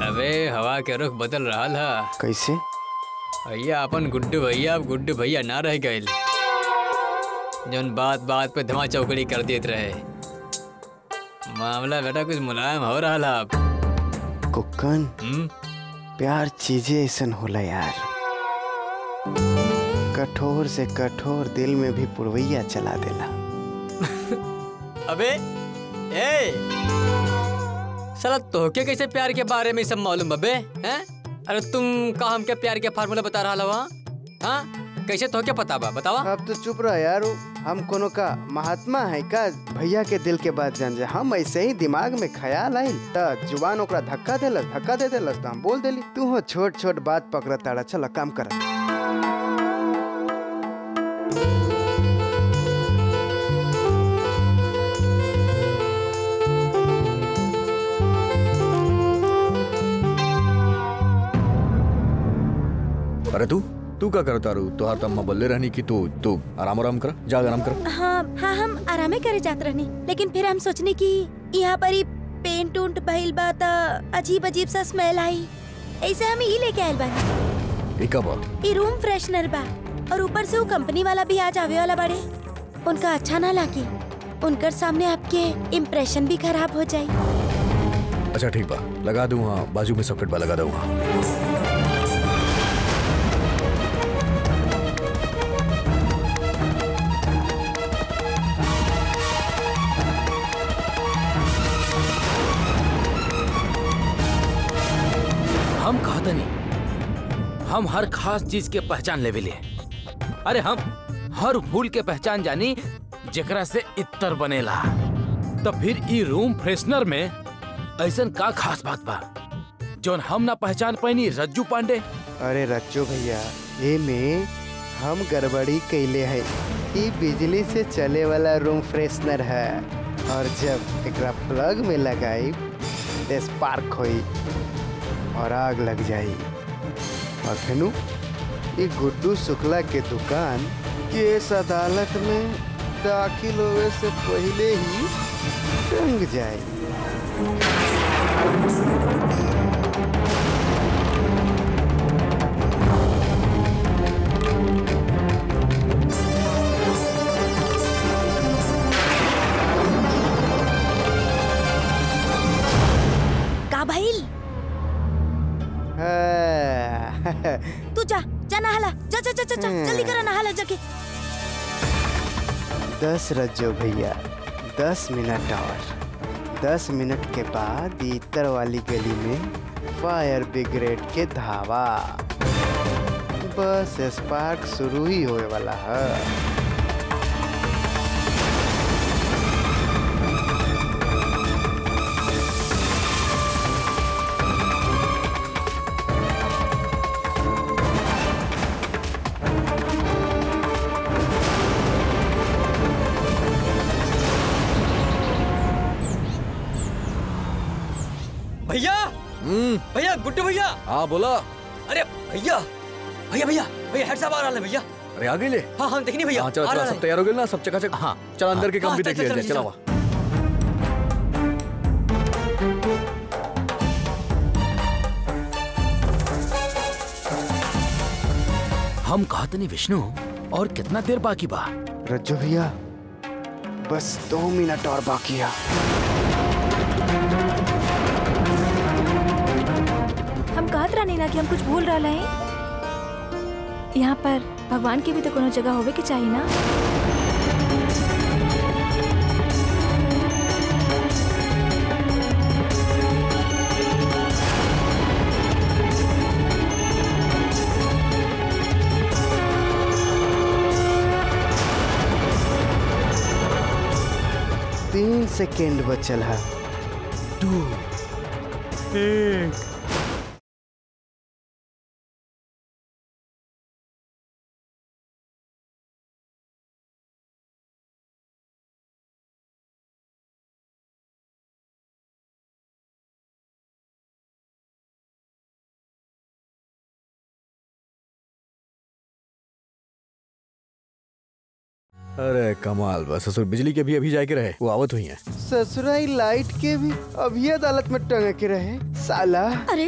अबे हवा के रुख बदल रहा है। कैसे? भैया अपन गुड्डू भैया अब गुड्डू भैया ना रह गए, जौन बात बात पे धमा चौकड़ी कर देते रहे। मामला बेटा कुछ मुलायम हो रहा अब। कुक्कन प्यार चीजें ऐसन होला यार, कठोर से कठोर दिल में भी पुरवैया चला देला। अबे ए साला तोहके कैसे प्यार के बारे में सब मालूम अबे हैं? अरे तुम का हम क्या प्यार के फार्मूला बता रहा वहाँ? हाँ कैसे तोहके पता बा बतावा? अब तो चुप रह यार, हम कोनो का महात्मा है का भैया के दिल के बात जान जाए। हम ऐसे ही दिमाग में ख्याल आइल त जुबान ओकरा धक्का दे देलस त हम बोल देली। तू हो छोट छोट बात पकड़ ताड़ा। चल काम कर। अरे तू क्या करता रू? तुहार तम्मा बोले रहनी कि तू आराम कर, जा आराम कर। हाँ हम आरामे करे जात रहनी, लेकिन फिर हम सोचनी कि यहाँ पर ही पेंट उंट भइल बा त अजीब अजीब सा स्मेल आई, ऐसे हम ही लेके आयल बानी। ई रूम फ्रेशनर बा और ऊपर से वो कंपनी वाला भी आज आवे वाला बड़े। उनका अच्छा ना लागी, उनकर सामने आपके इम्प्रेशन भी खराब हो जाये। अच्छा ठीक बा, लगा दूँ। हाँ बाजू में सॉकेट बा लगा दूँ। हम कहते नहीं, हम हर खास चीज के पहचान लेवे ले। अरे हम हर फूल के पहचान जानी जेकरा से इत्तर बनेला। तो फिर ई रूम फ्रेशनर में ऐसन का खास बात बा जोन हम ना पहचान पानी? रज्जू पांडे। अरे रज्जू भैया, ये में हम गड़बड़ी कैले है। ये बिजली से चले वाला रूम फ्रेशनर है और जब एकरा प्लग में लगाई तो स्पार्क होई और आग लग जाई। और फिर ये गुड्डू शुक्ला के दुकान केस अदालत में दाखिल होने से पहले ही टंग जाए। का भइल? तू जा नहाला, जा जल्दी करा नहाला जाके। 10 रज्जो भैया, 10 मिनट और 10 मिनट के बाद इतर वाली गली में फायर ब्रिगेड के धावा। बस स्पार्क शुरू ही होने वाला है। भैया भैया गुड्डू भैया। हाँ बोला। अरे भैया भैया भैया भैया हेड साहब आ रहा है भैया। अरे आ गए ले। हाँ देखनी भैया। चलो चलो सब तैयार हो गए ना, सब चकाचक। हाँ चल अंदर के काम भी देख लिया जाए। चला हुआ हम कहते नहीं विष्णु, और कितना देर बाकी बा? रज्जू भैया बस 2 मिनट और बाकी है। हम कहत रहनी ना कि हम कुछ भूल रहा है। यहाँ पर भगवान की भी तो कोनो जगह होवे के चाहिए ना। तीन सेकेंड बचल है। 2 1 अरे कमाल बस ससुर, बिजली के भी अभी जाके रहे, वो आवत हुई है। ससुराई लाइट के भी अभी अदालत में टंगे के रहे साला। अरे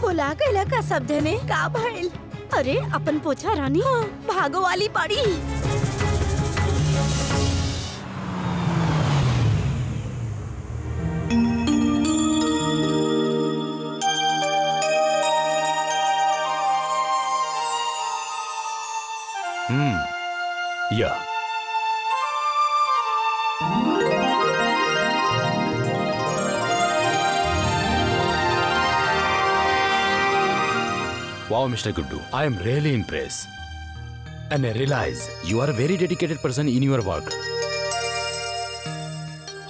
बोला गया का शब्द ने का भइल? अरे अपन पोछा रानी भागो वाली पड़ी। या Wow, Mr. Guddu, I am really impressed. And I realize you are a very dedicated person in your work.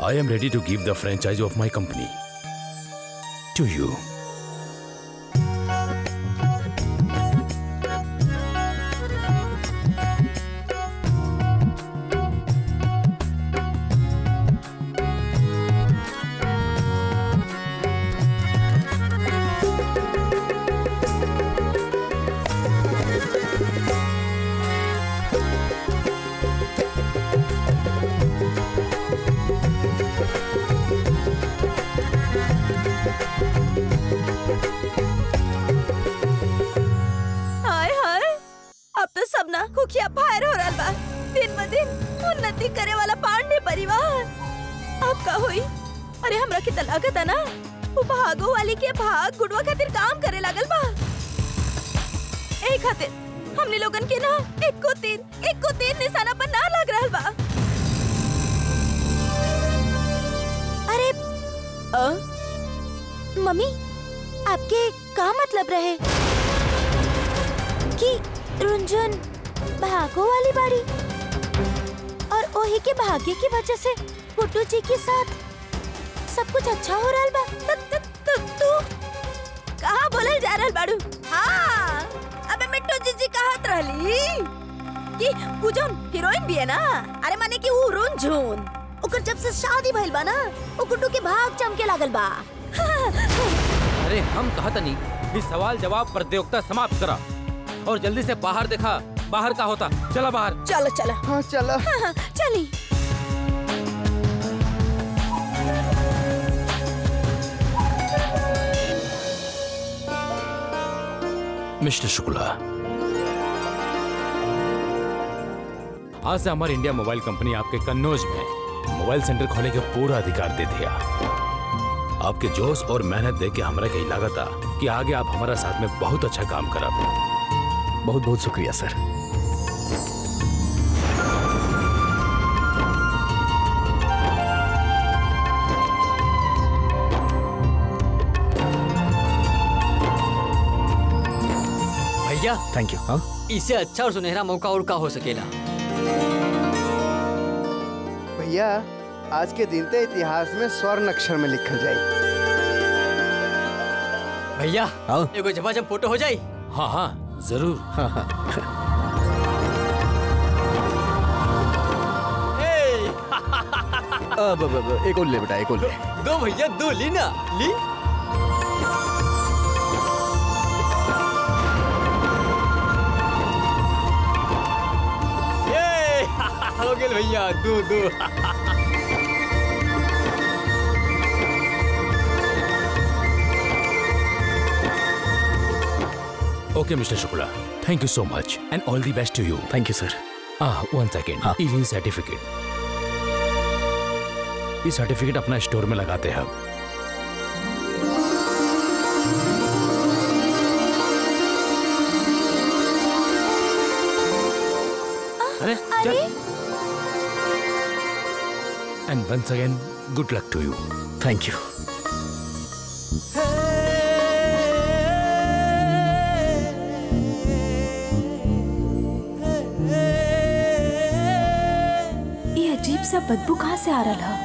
I am ready to give the franchise of my company to you. खुखिया fire हो रहा बा। दिन ब दिन उन्नति करे वाला पांडे परिवार अब का होई? अरे हमरा के लागत है ना वो भागो वाली के भाग गुडवा खातिर काम करे लागल बा। ए खातिर हमने लोगन के ना एक को तीर निशाना पर ना लग रहल बा। अरे मम्मी आपके का मतलब रहे कि रुंझुन भागो वाली बाड़ी और ओही के भाग्य की वजह से गुड्डू जी के साथ सब कुछ अच्छा हो रहा बा। तू कहाँ बोलल जा रहल बाड़ू? हाँ अबे मिट्टू जी कहत रहली कि वो जोन हीरोइन भी है ना, अरे माने कि वो रुंझुन ओकर जब से शादी भइल बा ना वो गुड्डू के भाग चमके लागल बा। अरे हम कहत नहीं इस सवाल जवाब प्रतियोगिता समाप्त करा और जल्दी से बाहर देखा, बाहर का होता। चला बाहर। चलो चलो। हाँ चला। हाँ, चली। मिस्टर शुक्ला, आज से हमारी इंडिया मोबाइल कंपनी आपके कन्नौज में मोबाइल सेंटर खोलने के पूरा अधिकार दे दिया। आपके जोश और मेहनत देख के हमारा कहीं लगा था कि आगे आप हमारा साथ में बहुत अच्छा काम करा। बहुत बहुत शुक्रिया सर। भैया थैंक यू। हाँ इससे अच्छा और सुनहरा मौका और का हो सकेला। भैया आज के दिन ते इतिहास में स्वर्ण अक्षर में लिखल जाए। भैया एगो झमाझम फोटो हो जाए। हाँ हाँ जरूर। हाँ हाँ। अब एक और ले बेटा, एक और ले। दो भैया दो ली ना ली। हो गए भैया, दो दो। Okay, Mr. Shukla. Thank you so much and all the best to you. Thank you sir. One second. हाँ। ये सर्टिफिकेट। ये सर्टिफिकेट अपना स्टोर में लगाते हैं। अरे चल। And once again, good luck to you. Thank you. ये अजीब सा बदबू कहाँ से आ रहा है?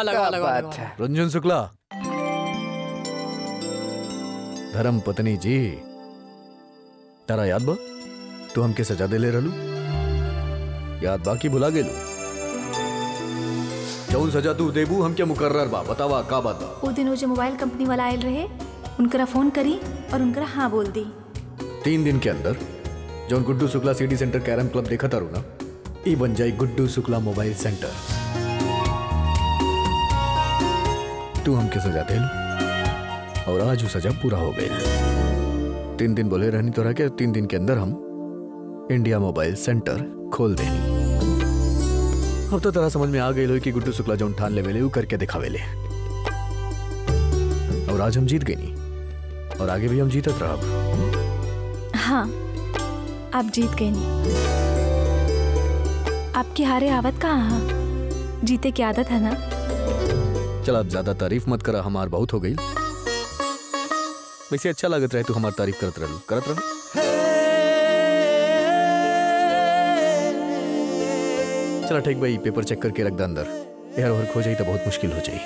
क्या बात है। रंजन शुक्ला, धर्म पत्नी जी, तारा याद बा तू हमके सजा दे ले रहलू? याद बा कि भुला गेलू? जौन सजा तू देबू हमके मुकर्रर बा, बतावा का बात बा? वो दिन वो जो मोबाइल कंपनी वाला आयल रहे, उनकरा फोन करी और उनकरा हाँ बोल दी। 3 दिन के अंदर जौन Guddu Shukla city centre carrom club देखा तारू ना, ई बन जाई गुड्डू शुक्ला मोबाइल सेंटर। तू हमके सजा दे लो और आज वो सजा पूरा हो गई। 3 दिन बोले रहनी तोरा के 3 दिन के अंदर हम इंडिया मोबाइल सेंटर खोल देनी। अब तो तेरा समझ में आ गई लो कि गुड्डू शुक्ला जौन ठान लेवेले वो करके दिखावेले। और आज हम जीत गई नहीं और आगे भी हम जीतत रहब। हाँ, आप जीत गए नहीं। आपकी हारे आवत कहाँ है? जीते की आदत है ना। चल अब ज्यादा तारीफ मत करा, हमार बहुत हो गई। वैसे अच्छा लागत रहे तू हमार तारीफ करत रहो। चला ठीक भाई, पेपर चेक करके रख दे अंदर। यार और खो जाई तो बहुत मुश्किल हो जाई।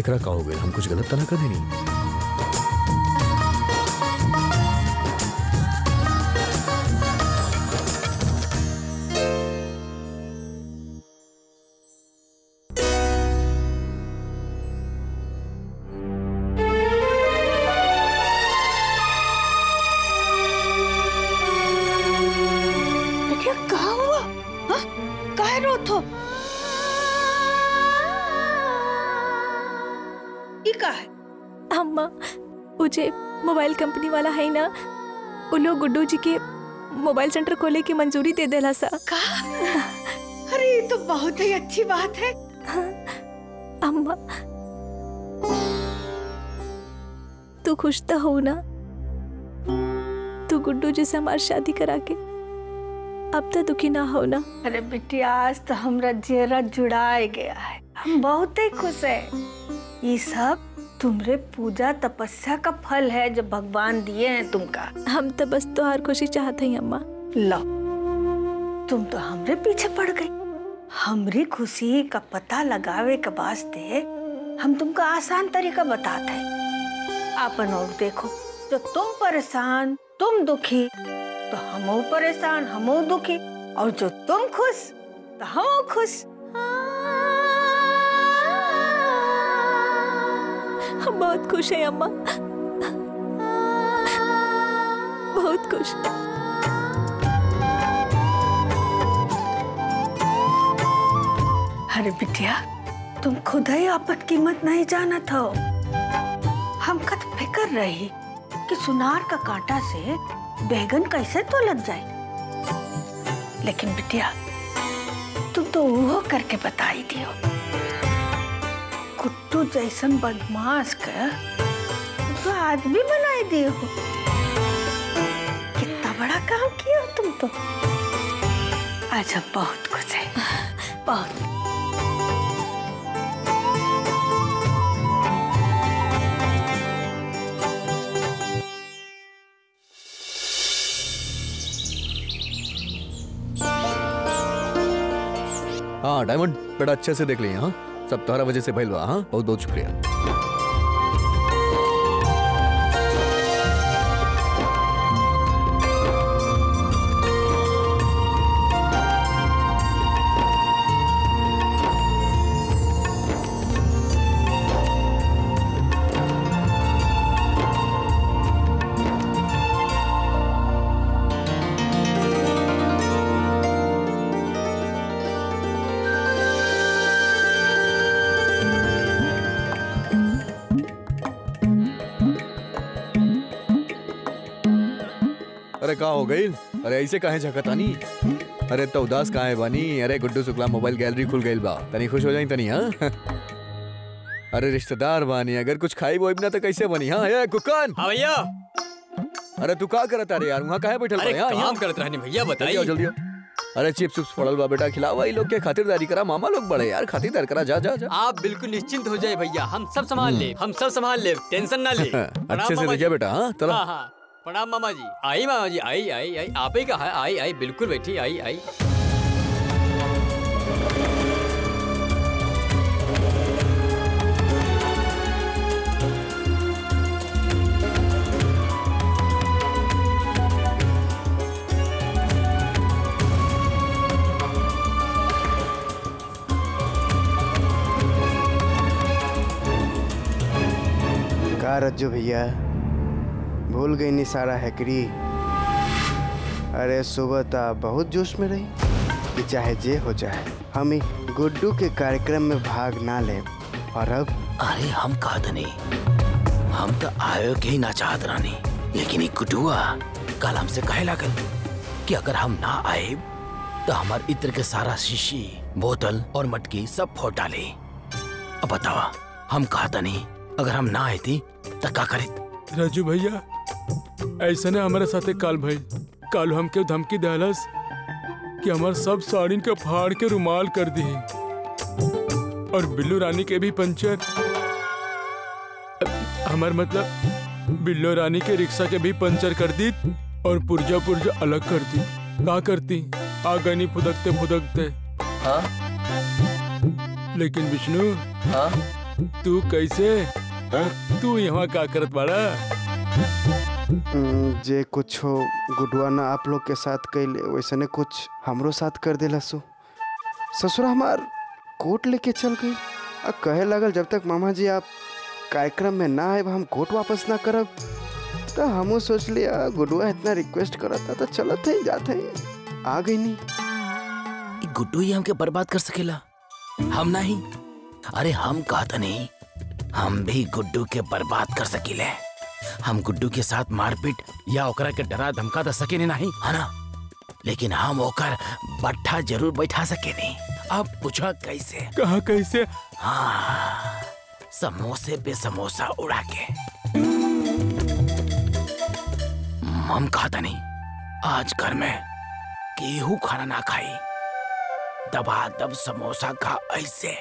एकरा का हो गए? हम कुछ गलत तो ना कर देनी? बेटिया कहाँ हुआ? हाँ? काहे रोत हो? ई का है? अम्मा, मुझे मोबाइल कंपनी वाला है ना, वो लोग गुड्डू जी के मोबाइल सेंटर खोले की मंजूरी दे देला सा। का? अरे ये तो बहुत ही अच्छी बात है। अम्मा, तू खुश तो हो ना? तू गुड्डू जी से हमारी शादी करा के अब तो दुखी ना हो ना? अरे बिटिया, आज तो हमरा जेरा जुड़ाए गया है। हम बहुत ही खुश है। ये सब तुमरे पूजा तपस्या का फल है जो भगवान दिए हैं तुमका। हम तो बस तुहार खुशी चाहते हैं अम्मा। लो, तुम तो हमरे पीछे पड़ गई। हमरी खुशी का पता लगावे के वास्ते हम तुमको आसान तरीका बताते हैं। आपन और देखो, जो तुम परेशान, तुम दुखी, तो हमो परेशान, हमो दुखी, और जो तुम खुश, तो हम खुश। हम बहुत खुश हैं अम्मा, बहुत खुश। अरे बिटिया, तुम खुद ही आपन कीमत नहीं जानत हो। हम कत फिकर रही कि सुनार का कांटा से बैगन कैसे तो लग जाए, लेकिन बिटिया तुम तो वो करके बताई दियो। कुट्टू जैसन बदमाश का तो आदमी बनाई दियो। बड़ा काम किया तुम तो। आज हम बहुत खुश हैं, बहुत। हाँ डायमंड बड़ा अच्छे से देख लिया। हाँ सब तुम्हारा वजह से भइल बा। हाँ बहुत बहुत शुक्रिया। अरे का हो गई? अरे ऐसे काहे झकतानी? अरे तो उदास काहे बानी? अरे गुड्डू शुक्ला मोबाइल गैलरी खुल गई बा, तनी खुश हो जाई तनी। हाँ अरे रिश्तेदार बानी, अगर कुछ खाई वो ना तो कैसे बनी? हाँ ये कुकन। हाँ भैया। अरे तू का करत अरे यार, वहाँ काहे बैठल बा? अरे काम करत रहनी भैया, बताइए जल्दी। अरे चिप्स उप्स पड़ल बा बेटा, खिलावा ई लोग के खातिरदारी करा। मामा लोग बड़े यार, खातिरदारी करा। जा जा जा। आप बिल्कुल निश्चिंत हो जाए भैया, हम सब संभाल ले, हम सब संभाल ले, टेंशन ना ले। अच्छे से देखिए बेटा। हाँ चलो। हाँ हाँ प्रणाम मामा जी। आई मामा जी, आई आई आई, आप ही कहा? आई आई बिल्कुल बैठी, आई आई। का रज्जू भैया भूल गई नी सारा हैकरी। अरे सुबह तो बहुत जोश में रही कि चाहे जे हो जाए हम ही गुड्डू के कार्यक्रम में भाग ना ले। और अब अरे हम कहते नहीं, हम तो आयो के ही ना चाहत रानी, लेकिन एक गुड्डुआ कल हमसे कहे लागल कि अगर हम ना आए तो हमार इत्र के सारा शीशी, बोतल और मटकी सब फोड़ डाले। अब बतावा हम कहता नहीं, अगर हम ना आए थी तो का करित? राजू भैया ऐसा ना हमारे साथे काल भाई, काल हमके धमकी दहलस कि हमार सब साड़ीन के फाड़ के रुमाल कर दी और बिल्लू रानी के भी पंचर। हमार मतलब बिल्लू रानी के रिक्शा के भी पंचर कर दी और पुर्जा पुर्जा अलग कर दी। का करती आगनी फुदकते फुदकते। हाँ? लेकिन विष्णु हाँ? तू कैसे? तू यहाँ का करत बाड़ा? जे कुछ हो गुडुआ ना आप लोग के साथ कैले वैसे ने कुछ हमरो साथ कर देला। ससुरा हमार कोट लेके चल गई और कहे लगल जब तक मामा जी आप कार्यक्रम में ना आए हम कोट वापस ना करब। तो हमो सोच लिया गुडुआ इतना रिक्वेस्ट करता तो चलत है जाते हैं। आ गई नहीं। गुड्डू ही हमके बर्बाद कर सकेला, हम नहीं। अरे हम कहता नहीं, हम भी गुड्डू के बर्बाद कर सकीले। हम गुड्डू के साथ मारपीट या ओकरा के डरा धमका तो सके नहीं, है ना? लेकिन हम ओकर बट्ठा जरूर बैठा सके नहीं। अब पूछा कैसे? कहा कैसे? हाँ, समोसे पे समोसा उड़ा के। हम कहता नहीं, आज घर में गेहूं खाना ना खाई, दबा दब समोसा खा ऐसे।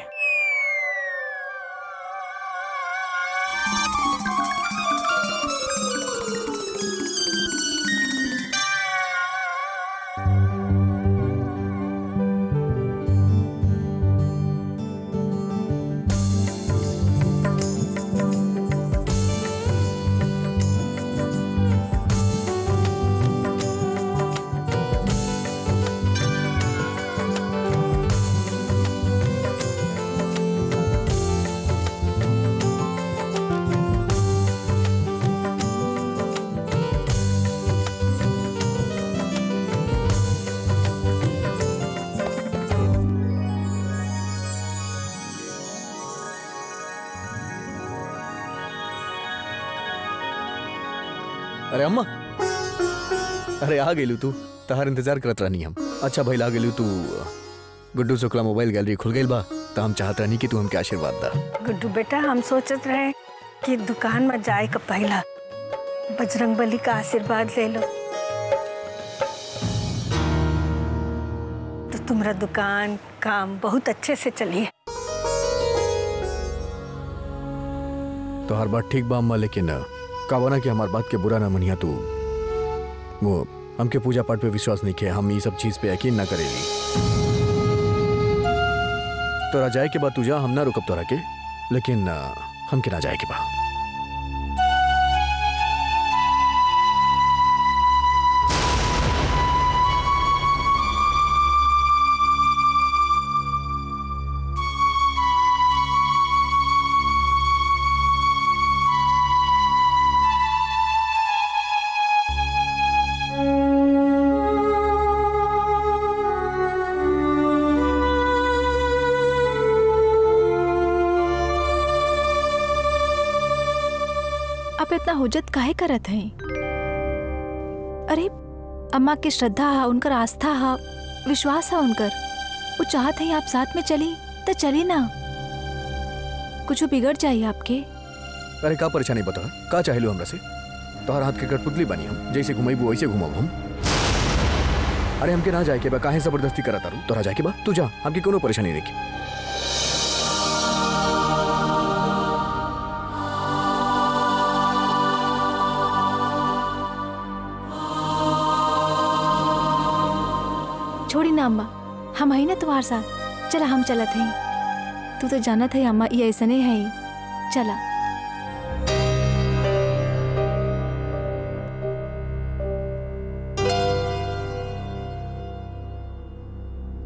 अरे अम्मा, अरे आ गेलू तू, तहार इंतजार करत रहनी हम। अच्छा भाई आ गेलू तू। गुड्डू शुक्ला मोबाइल गैलरी खुल गई बा, तो हम चाहत रहनी कि तू हमके आशीर्वाद दा। गुड्डू बेटा हम सोचत रहे कि दुकान में जाए का पहला बजरंगबली का आशीर्वाद ले लो। तुम्हारा दुकान काम बहुत अच्छे से चली है। तो हर बात ठीक बा अम्मा, लेकिन कहना कि हमार बात के बुरा ना मनिया तू। वो हमके पूजा पाठ पे विश्वास नहीं किया, हम ये सब चीज पे यकीन ना करेली। तोरा जाए के बाद तू जा, हम ना रुकब तोरा के, लेकिन हमके ना जाए के बाद। आप इतना हुज्जत काहे करत हैं? अरे अम्मा की श्रद्धा है, उनकर आस्था है, विश्वास है उनकर। वो चाहत है आप साथ में चली तो चली ना, कुछ बिगड़ जाइए आपके। अरे का परेशानी बता, का चाहे लो हमरा से? तोहर हाथ के कठपुतली बनी हम, जैसे घुमाई वैसे घुमाब हम। अरे हमके ना जाए के बा, काहे जबरदस्ती करत तारू? तोरा जाए के बा तू जा, हमके कोनो परेशानी नहीं। छोड़ी ना अम्मा, हम है ना तुम्हारे साथ। चला हम चलत हैं। तू तो जानत है अम्मा ये ऐसा नहीं है। चला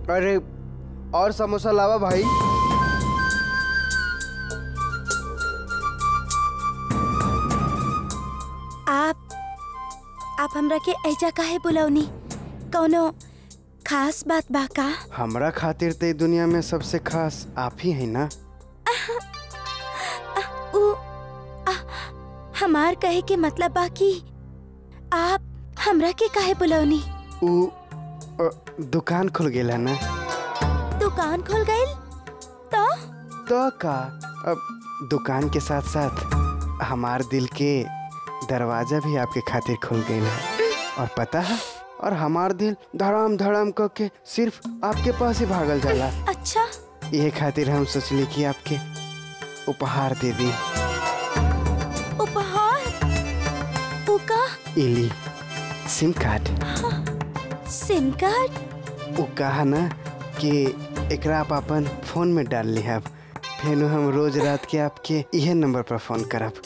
अरे और समोसा लावा भाई। आप हमरा के ऐजा काहे बुलावनी? कौनो खास बात बा का? हमरा खातिर ते दुनिया में सबसे खास आप ही है ना। हमार कहे के मतलब बा कि आप हमरा के काहे बुलावनी? दुकान खुल गेला ना। दुकान खुल गई तो का अब दुकान के साथ साथ हमार दिल के दरवाजा भी आपके खातिर खुल गई है। और पता है, और हमार दिल धड़ाम धड़ाम करके सिर्फ आपके पास ही भागल जाला। अच्छा, ये खातिर हम सोचली कि आपके उपहार दे दी। उपहार? उका? इली सिम कार्ड। SIM card? वो कहा ना कि एकरा आप अपन फोन में डाल लिहब, फेनु हम रोज रात के आपके यह नंबर पर फोन करब,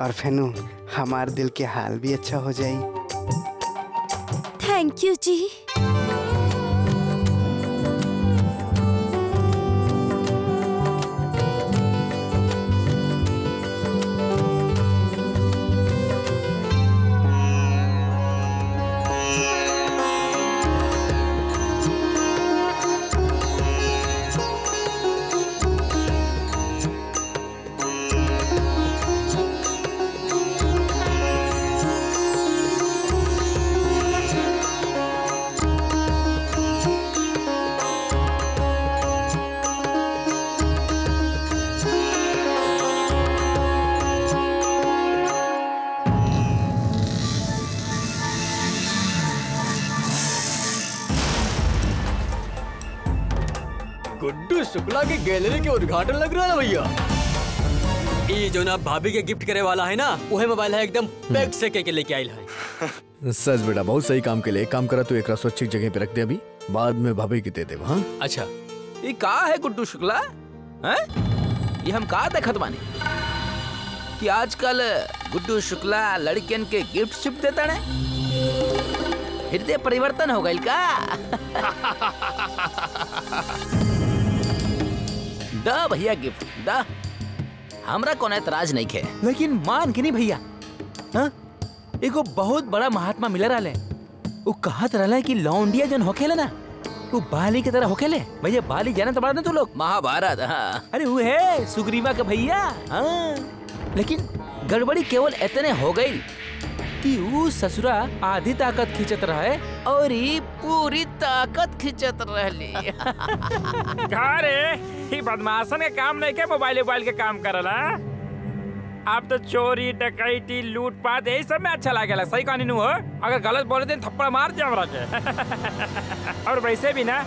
और फेनु हमार दिल के हाल भी अच्छा हो जाई। थैंक यू जी। गुड्डू शुक्ला की गैलरी के उद्घाटन लग रहा है भैया। ये जो ना भाभी के गिफ्ट करे वाला है ना, वही मोबाइल है एकदम पैक से के लेके आयल है। सच बेटा, बहुत सही काम के लिए काम करा। तो एक सुरक्षित जगह पे रख दे, अभी बाद में भाभी की दे दे। हाँ अच्छा, ये का है गुड्डू शुक्ला? हैं? ये हम का देखत बानी कि आजकल गुड्डू शुक्ला लड़कियन के गिफ्ट शिफ्ट देता ने? हृदय परिवर्तन हो गई का? दा भैया गिफ्ट दा, हमरा कोन एतराज नहीं खे, लेकिन मान के नहीं भैया। हाँ? एगो बहुत बड़ा महात्मा मिल रहा है। वो कहत रहा है कि लौंडिया जन होखेले ना, वो बाली की तरह होखेले। भैया बाली जाने तो बड़ा ना तू लोग, महाभारत। हाँ अरे वो है सुग्रीवा का भैया। हाँ लेकिन गड़बड़ी केवल इतने हो गई कि वो ससुरा आधी ताकत खींचत रहे और ये पूरी ताकत खींचत रहली। रे ही बदमाशन के काम नहीं के, मोबाइल के काम करला। आप तो चोरी डकैती लूटपाट यही सब में अच्छा लागेला। सही कहानी नु हो, अगर गलत बोले तो थप्पड़ मार दे हमरा के। और वैसे भी ना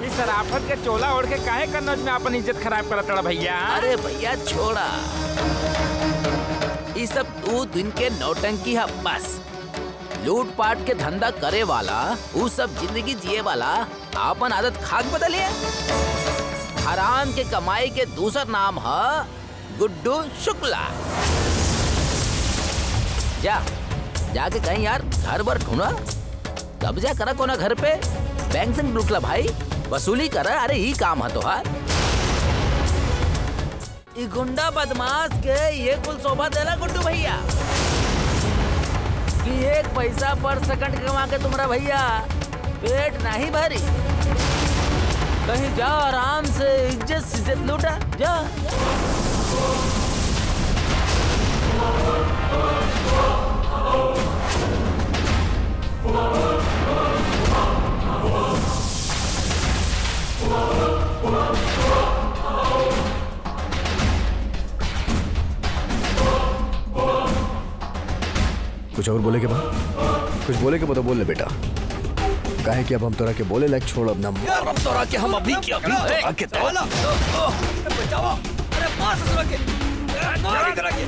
इस शराफत के चोला ओढ़ के काहे कन्नौज में अपन इज्जत खराब करत रहा भैया। अरे भैया छोड़ा, ये सब तू दिन के नौटंकी है बस। लूट पाट के धंधा करे वाला, वो सब जिंदगी जिए वाला अपन आदत खाक बदलिए। हराम के कमाई के दूसरा नाम है गुड्डू शुक्ला। जाके कहीं यार घर भर ढूंढा, कब्जा करा कोना घर पे, बैंक से लूटला भाई, वसूली करा। अरे ही काम है तोहार। ये गुंडा बदमाश के ये कुल शोभा देला गुड्डू भैया कि एक पैसा पर सेकंड कमा के तुम्हारा भैया पेट नहीं भरी। कहीं जा आराम से इज्जत लूटा जा। कुछ और बोले के बाद, कुछ बोले के बाद बोल ले बेटा। काहे कि अब हम तोरा के बोले लायक छोड़, अब ना अब तोरा के हम अभी क्या तोरा के बचाओ। अरे मार ससुरा के, मार इधर आके।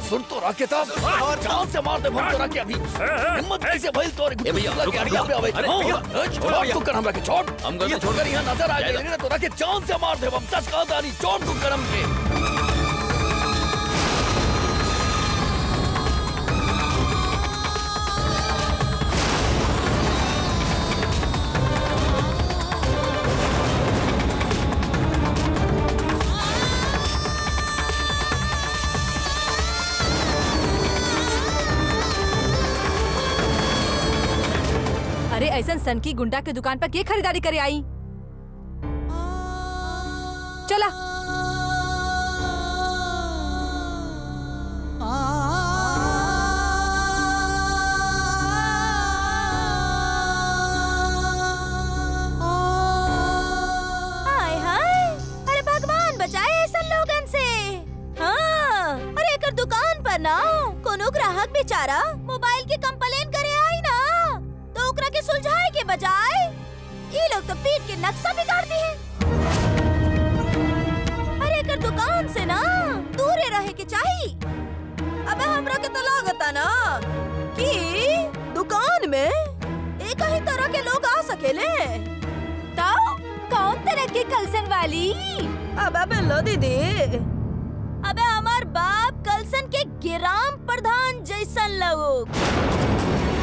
सुन तो राके था जान से मार दे हम तोरा के अभी हिम्मत कैसे भइल तोरे ए भैया रुक अरे छोड़ तू कर हमरा के छोड़ हम गलती छोड़ कर यहां नजर आ गए ना तोरा के जान से मार दे हम सच कहा दानी छोड़ तू कर हमके अरे ऐसा सनकी गुंडा के दुकान पर के खरीदारी करे आई? चला हाय हाय, अरे भगवान बचाए ऐसा लोगन से। हाँ, अरे एकर दुकान पर ना कोनो ग्राहक बेचारा मोबाइल के कंप्लेन करे आई ना, तो ओकरा के सुलझाए के बजाय ये लोग तो पीट के नक्शा बिगाड़ती हैं। अरे एकर दुकान से ना दूरे रहे के चाहिए। अबे हमरा के तो लागता ना कि दुकान में एक ही तरह के लोग आ सकेले। तो कौन तरह के कलसन वाली? अबे बिल्लो दीदी, अबे हमार बाप कलसन के गिराम प्रधान जैसन लोग।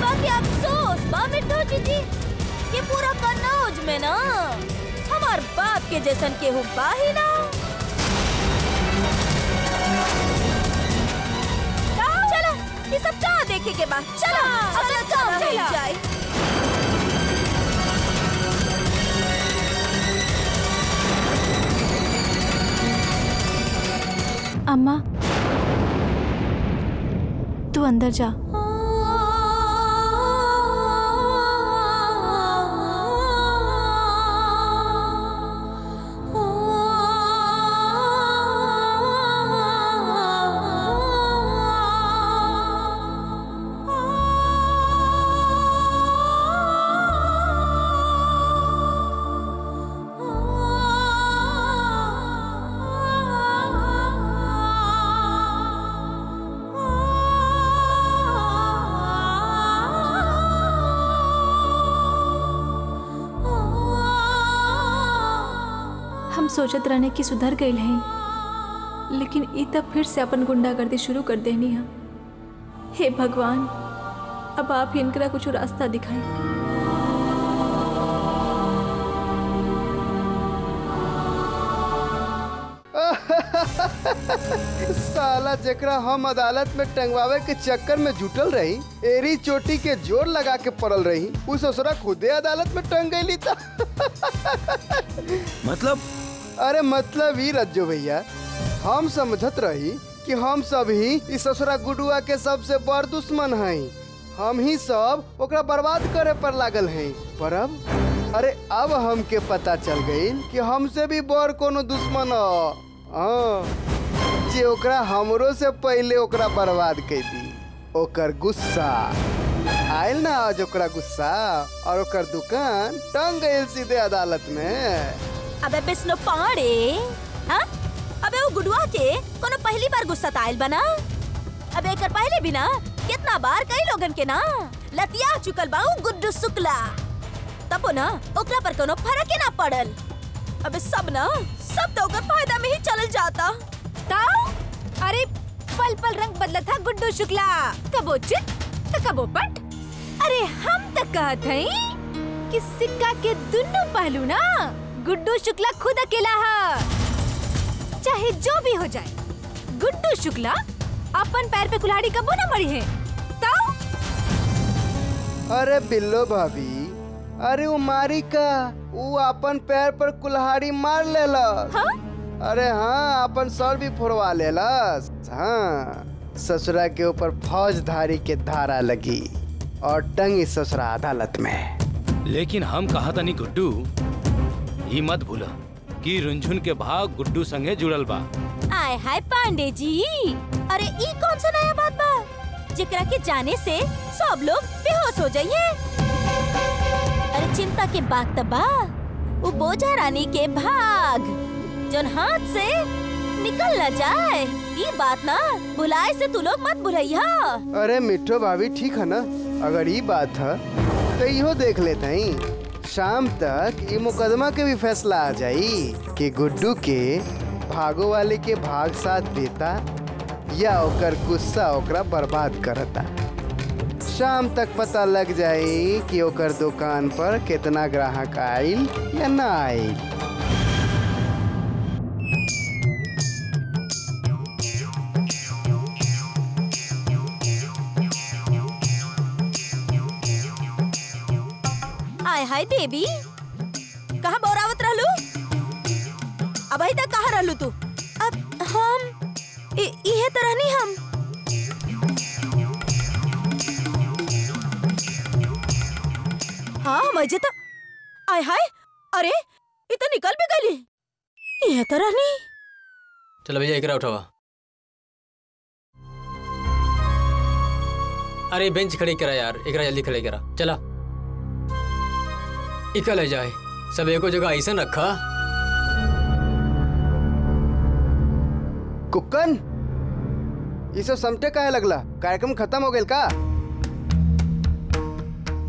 बाकी अफसोस बा मिठू जीजी कि पूरा कन्नौज में ना हमार बाप के जैसन केहू बा ही ना। चलो ये सब क्या देखे के बाद, चलो चलो चलो जाए। अम्मा तू अंदर जा। सोचत रहने की सुधर गई है, लेकिन ई तब फिर से अपन गुंडागर्दी शुरू कर देनी है। हे भगवान, अब आप ही इनकरा कुछ रास्ता दिखाएं। साला जेकरा हम अदालत में टंगवावे के चक्कर में जुटल रही, एरी चोटी के जोर लगा के पड़ल रही, उस ससुरा खुदे अदालत में टंग गई था। मतलब? अरे मतलब ही रज्जो भैया, हम समझत रही कि हम सब ही इस ससुरा गुडुआ के सबसे बड़ दुश्मन हैं। हम ही सब ओकरा बर्बाद करे पर लागल हैं। पर अब हमके पता चल गई कि हमसे भी बड़ कोनो दुश्मन जे ओकरा हमरो से पहले ओकरा बर्बाद कर दी। ओकर गुस्सा आयल ना आज, ओकरा गुस्सा और ओकर दुकान टंग गई सीधे अदालत में। अबे विष्णु पांडे, हाँ? अबे वो गुडुआ के कोनो पहली बार गुस्सा आयल बना? अबे एकर पहले भी ना कितना बार कई लोगन के ना लतिया चुकल बाऊ गुड्डू शुक्ला, तब ना ओकरा पर कोनो फर्क ही ना पड़ल। अबे सब तो ओकर फायदा में ही चल जाता। ताऊ, अरे पल पल रंग बदला था गुड्डू शुक्ला, कबो चित तो कबो पट। अरे हम तक कहत हई कि सिक्का के दोनों पहलू ना गुड्डू शुक्ला खुद अकेला है। चाहे जो भी हो जाए, गुड्डू शुक्ला अपन पैर पे कुल्हाड़ी कबो न मरी है। ताऊ, अरे बिल्लो भाभी, अरे वो मारी का वो अपन पैर पर कुल्हाड़ी मार लेलस। हाँ? अरे हाँ, अपन सर भी फोड़वा लेलस। हाँ, ससुरा के ऊपर फौजदारी के धारा लगी और टंगी ससुरा अदालत में। लेकिन हम कहा था नहीं गुड्डू, ये मत भूला कि रुंझुन के भाग गुड्डू संगे जुड़ल बा। आय हाय पांडे जी, अरे ई कौन सा नया बात बा जेकरा के जाने से सब लोग बेहोश हो जाइए। अरे चिंता के बात तबा वो बोझा रानी के भाग जोन हाथ से निकल न जाए, ये बात ना भुलाए से तू लोग मत भुलैया। अरे मिठो भाभी ठीक है ना, अगर ये बात है तो इहो देख लेते हैं। शाम तक ये मुकदमा के भी फैसला आ जाई कि गुड्डू के भागो वाले के भाग साथ देता या ओकर गुस्सा ओकरा बर्बाद करता। शाम तक पता लग जाई कि ओकर दुकान पर कितना ग्राहक आइल या ना आइल। आय हाय देवी, कहाँ बोरावत रहलू? अब अभी तक कहाँ रहलू तू? अब हम इहे तरह नहीं हम। हाँ मजे तो आय हाय, अरे ये तो निकल भी गई। इहे तरह नहीं। चलो भैया एकरा उठावा। अरे बेंच खड़ी करा यार, एकरा जल्दी खड़ी करा। चला इकल ले जाए, सब एको जगह ऐसा रखा। कुक्कन, ये सब समटे काहे लगला? कार्यक्रम खत्म हो गया का?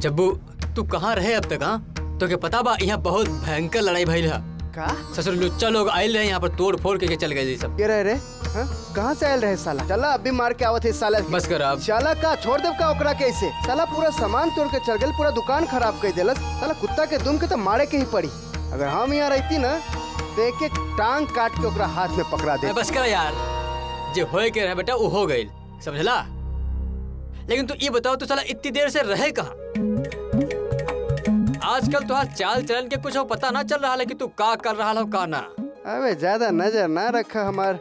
जब्बू तू कहाँ रहे अब तक? हाँ तो क्या पता बा यहाँ बहुत भयंकर लड़ाई भइल है का? ससुर लुच्चा लोग आयल रहे यहाँ पर, तोड़ फोड़ के चल गए सब। ये रहे रे? हाँ? कहाँ से आयल रहे साला? चला अभी मार के आवत है साला। बस कर अब। साला का छोड़ देव का ओकरा कैसे? साला पूरा सामान तोड़ के चल गए, पूरा दुकान खराब कर देलस। साला कुत्ता के दुम के तो मारे के ही पड़ी। अगर हम यहाँ रहती ना तो एक एक टांग काट के ओकरा हाथ में पकड़ा दे। बस कर यार, जो होए के रहे बेटा वो हो गई, समझला? लेकिन तू ये बताओ तू साला इतनी देर से रहे कहाँ? आजकल तो चाल चलन के कुछ पता ना चल रहा है कि तू का कर रहा हो का ना। अबे ज्यादा नजर ना रखा हमार।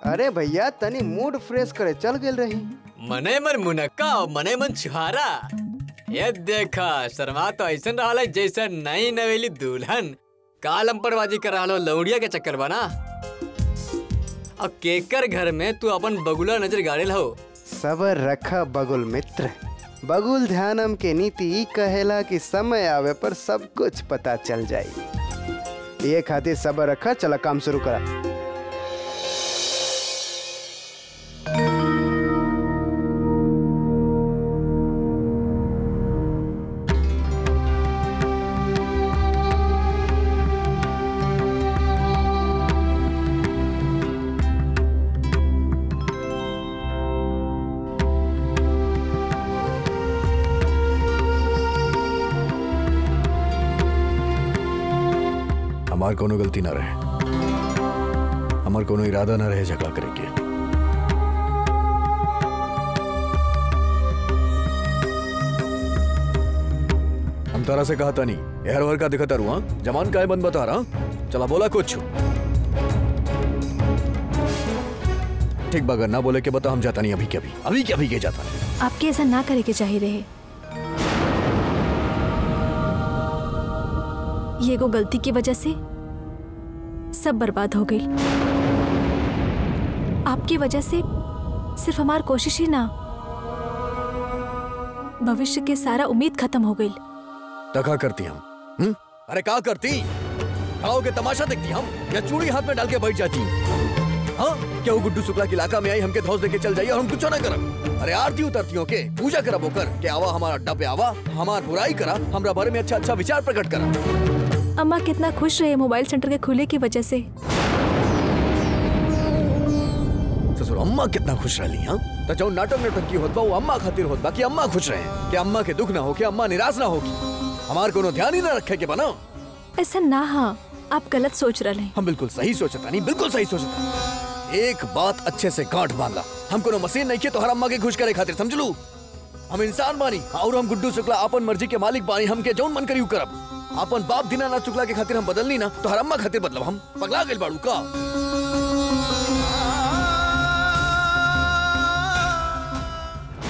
अरे भैया तनी मूड फ्रेश करे चल गेल रही। मने मन मुनक्का और मने मन छुहारा। ये देखा शर्मा तो ऐसा रहा है जैसा नई नवेली दुल्हन कालम परबाजी कर रहा लौड़िया के चक्कर बना। अब केकर घर में तू अपन बगुला नजर गाड़े हो। सबर रखा बगुल मित्र, बगुल ध्यानम के नीति ई कहेला कि समय आवे पर सब कुछ पता चल जाई। ये खातिर सबर रखा, चला काम शुरू करा। हमार कोनो गलती ना रहे, हमार कोनो इरादा ना रहे झगड़ा करे के। हम तारा से कहा था नहीं हर वर का दिखाता रुआ जमान का है बंद बता रहा। चला बोला कुछ ठीक बगर ना बोले के बता हम जाता नहीं अभी के जाता नहीं। आपके ऐसा ना करे के चाहिए रहे। ये को गलती की वजह से सब बर्बाद हो गई। आपकी वजह से सिर्फ हमारी कोशिश ही ना भविष्य के सारा उम्मीद खत्म हो गई। तो क्या करती हम? अरे क्या करती? खाओ के तमाशा देखती हम या चूड़ी हाथ में डाल के बैठ जाती? हाँ क्या वो गुड्डू शुक्ला के इलाका में आई हमके धौस देके चल जाइए और हम कुछ ना करब? अरे आरती उतरतियों के पूजा करब होकर के आवा हमारा अड्डा पे आवा हमार बुराई करा हमरा बारे में अच्छा अच्छा विचार प्रकट करा। अम्मा कितना खुश रहे मोबाइल सेंटर के खुले की वजह से। ससुर अम्मा कितना खुश रही। हाँ तो जो नाटक की होत बा वो अम्मा खातिर होत बा कि अम्मा खुश रहे कि अम्मा के दुख ना हो कि अम्मा निराश ना होगी हमार कोनो ध्यान ही ना रखे के बना। ऐसा ना हाँ आप गलत सोच रहे हैं। हम बिल्कुल सही सोचता नहीं बिल्कुल सही सोचता। एक बात अच्छे से गांठ बांधा हम कोनो मशीन नहीं किए तो हर अम्मा के खुश करे खातिर समझ लू। हम इंसान बानी और हम गुड्डू शुक्ला अपन मर्जी के मालिक बानी हमके जौन मन करी करब। अपन बाप दीनानाथ शुक्ला के खातिर हम बदलनी ना तो हर अम्मा खातिर बदलब। हम पगला गइल बाड़ू का?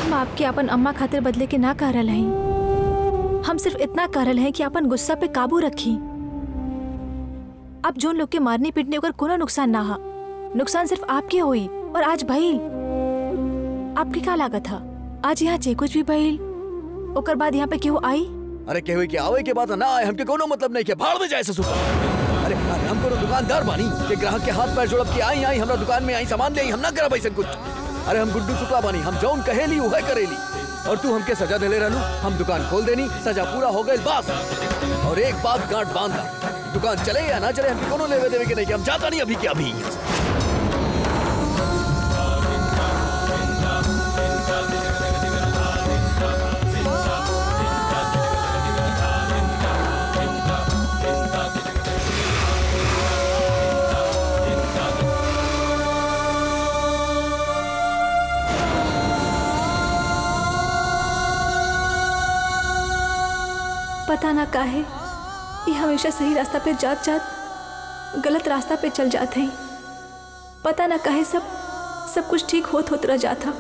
हम आपके अपन अम्मा खातिर बदले के ना कह रहे हैं। हम सिर्फ इतना कह रहे हैं कि अपन गुस्सा पे काबू रखी। आप जोन लोग के मारने पीटने अगर कोनो नुकसान ना हा नुकसान सिर्फ आपके हुई। और आज भइल आपके क्या लागत था? आज यहाँ जे कुछ भी भइल ओकर बाद यहाँ पे क्यों आई? अरे केहू के आवे के बाद ना आए हमके कोनो मतलब नहीं के भाड़ में जाए ससुर। अरे हम कोनो दुकानदार बानी के ग्राहक के हाथ पैर जोड़ब के आई हमरा दुकान में आई सामान ले हम ना करब ऐसा कुछ। अरे हम गुड्डू शुक्ला बानी हम जौन कहेली वह करेली और तू हमके सजा दे ले रहलू। हम दुकान खोल देनी सजा पूरा हो गई बस। और एक बात गांठ बांधा दुकान चले या ना चले हमके कोनो लेवे देवे के नहीं कि हम जाता नहीं अभी के अभी। पता ना काहे ये हमेशा सही रास्ता पे जात जात गलत रास्ता पे चल जाते हैं। पता ना काहे सब कुछ ठीक होत रह जाता।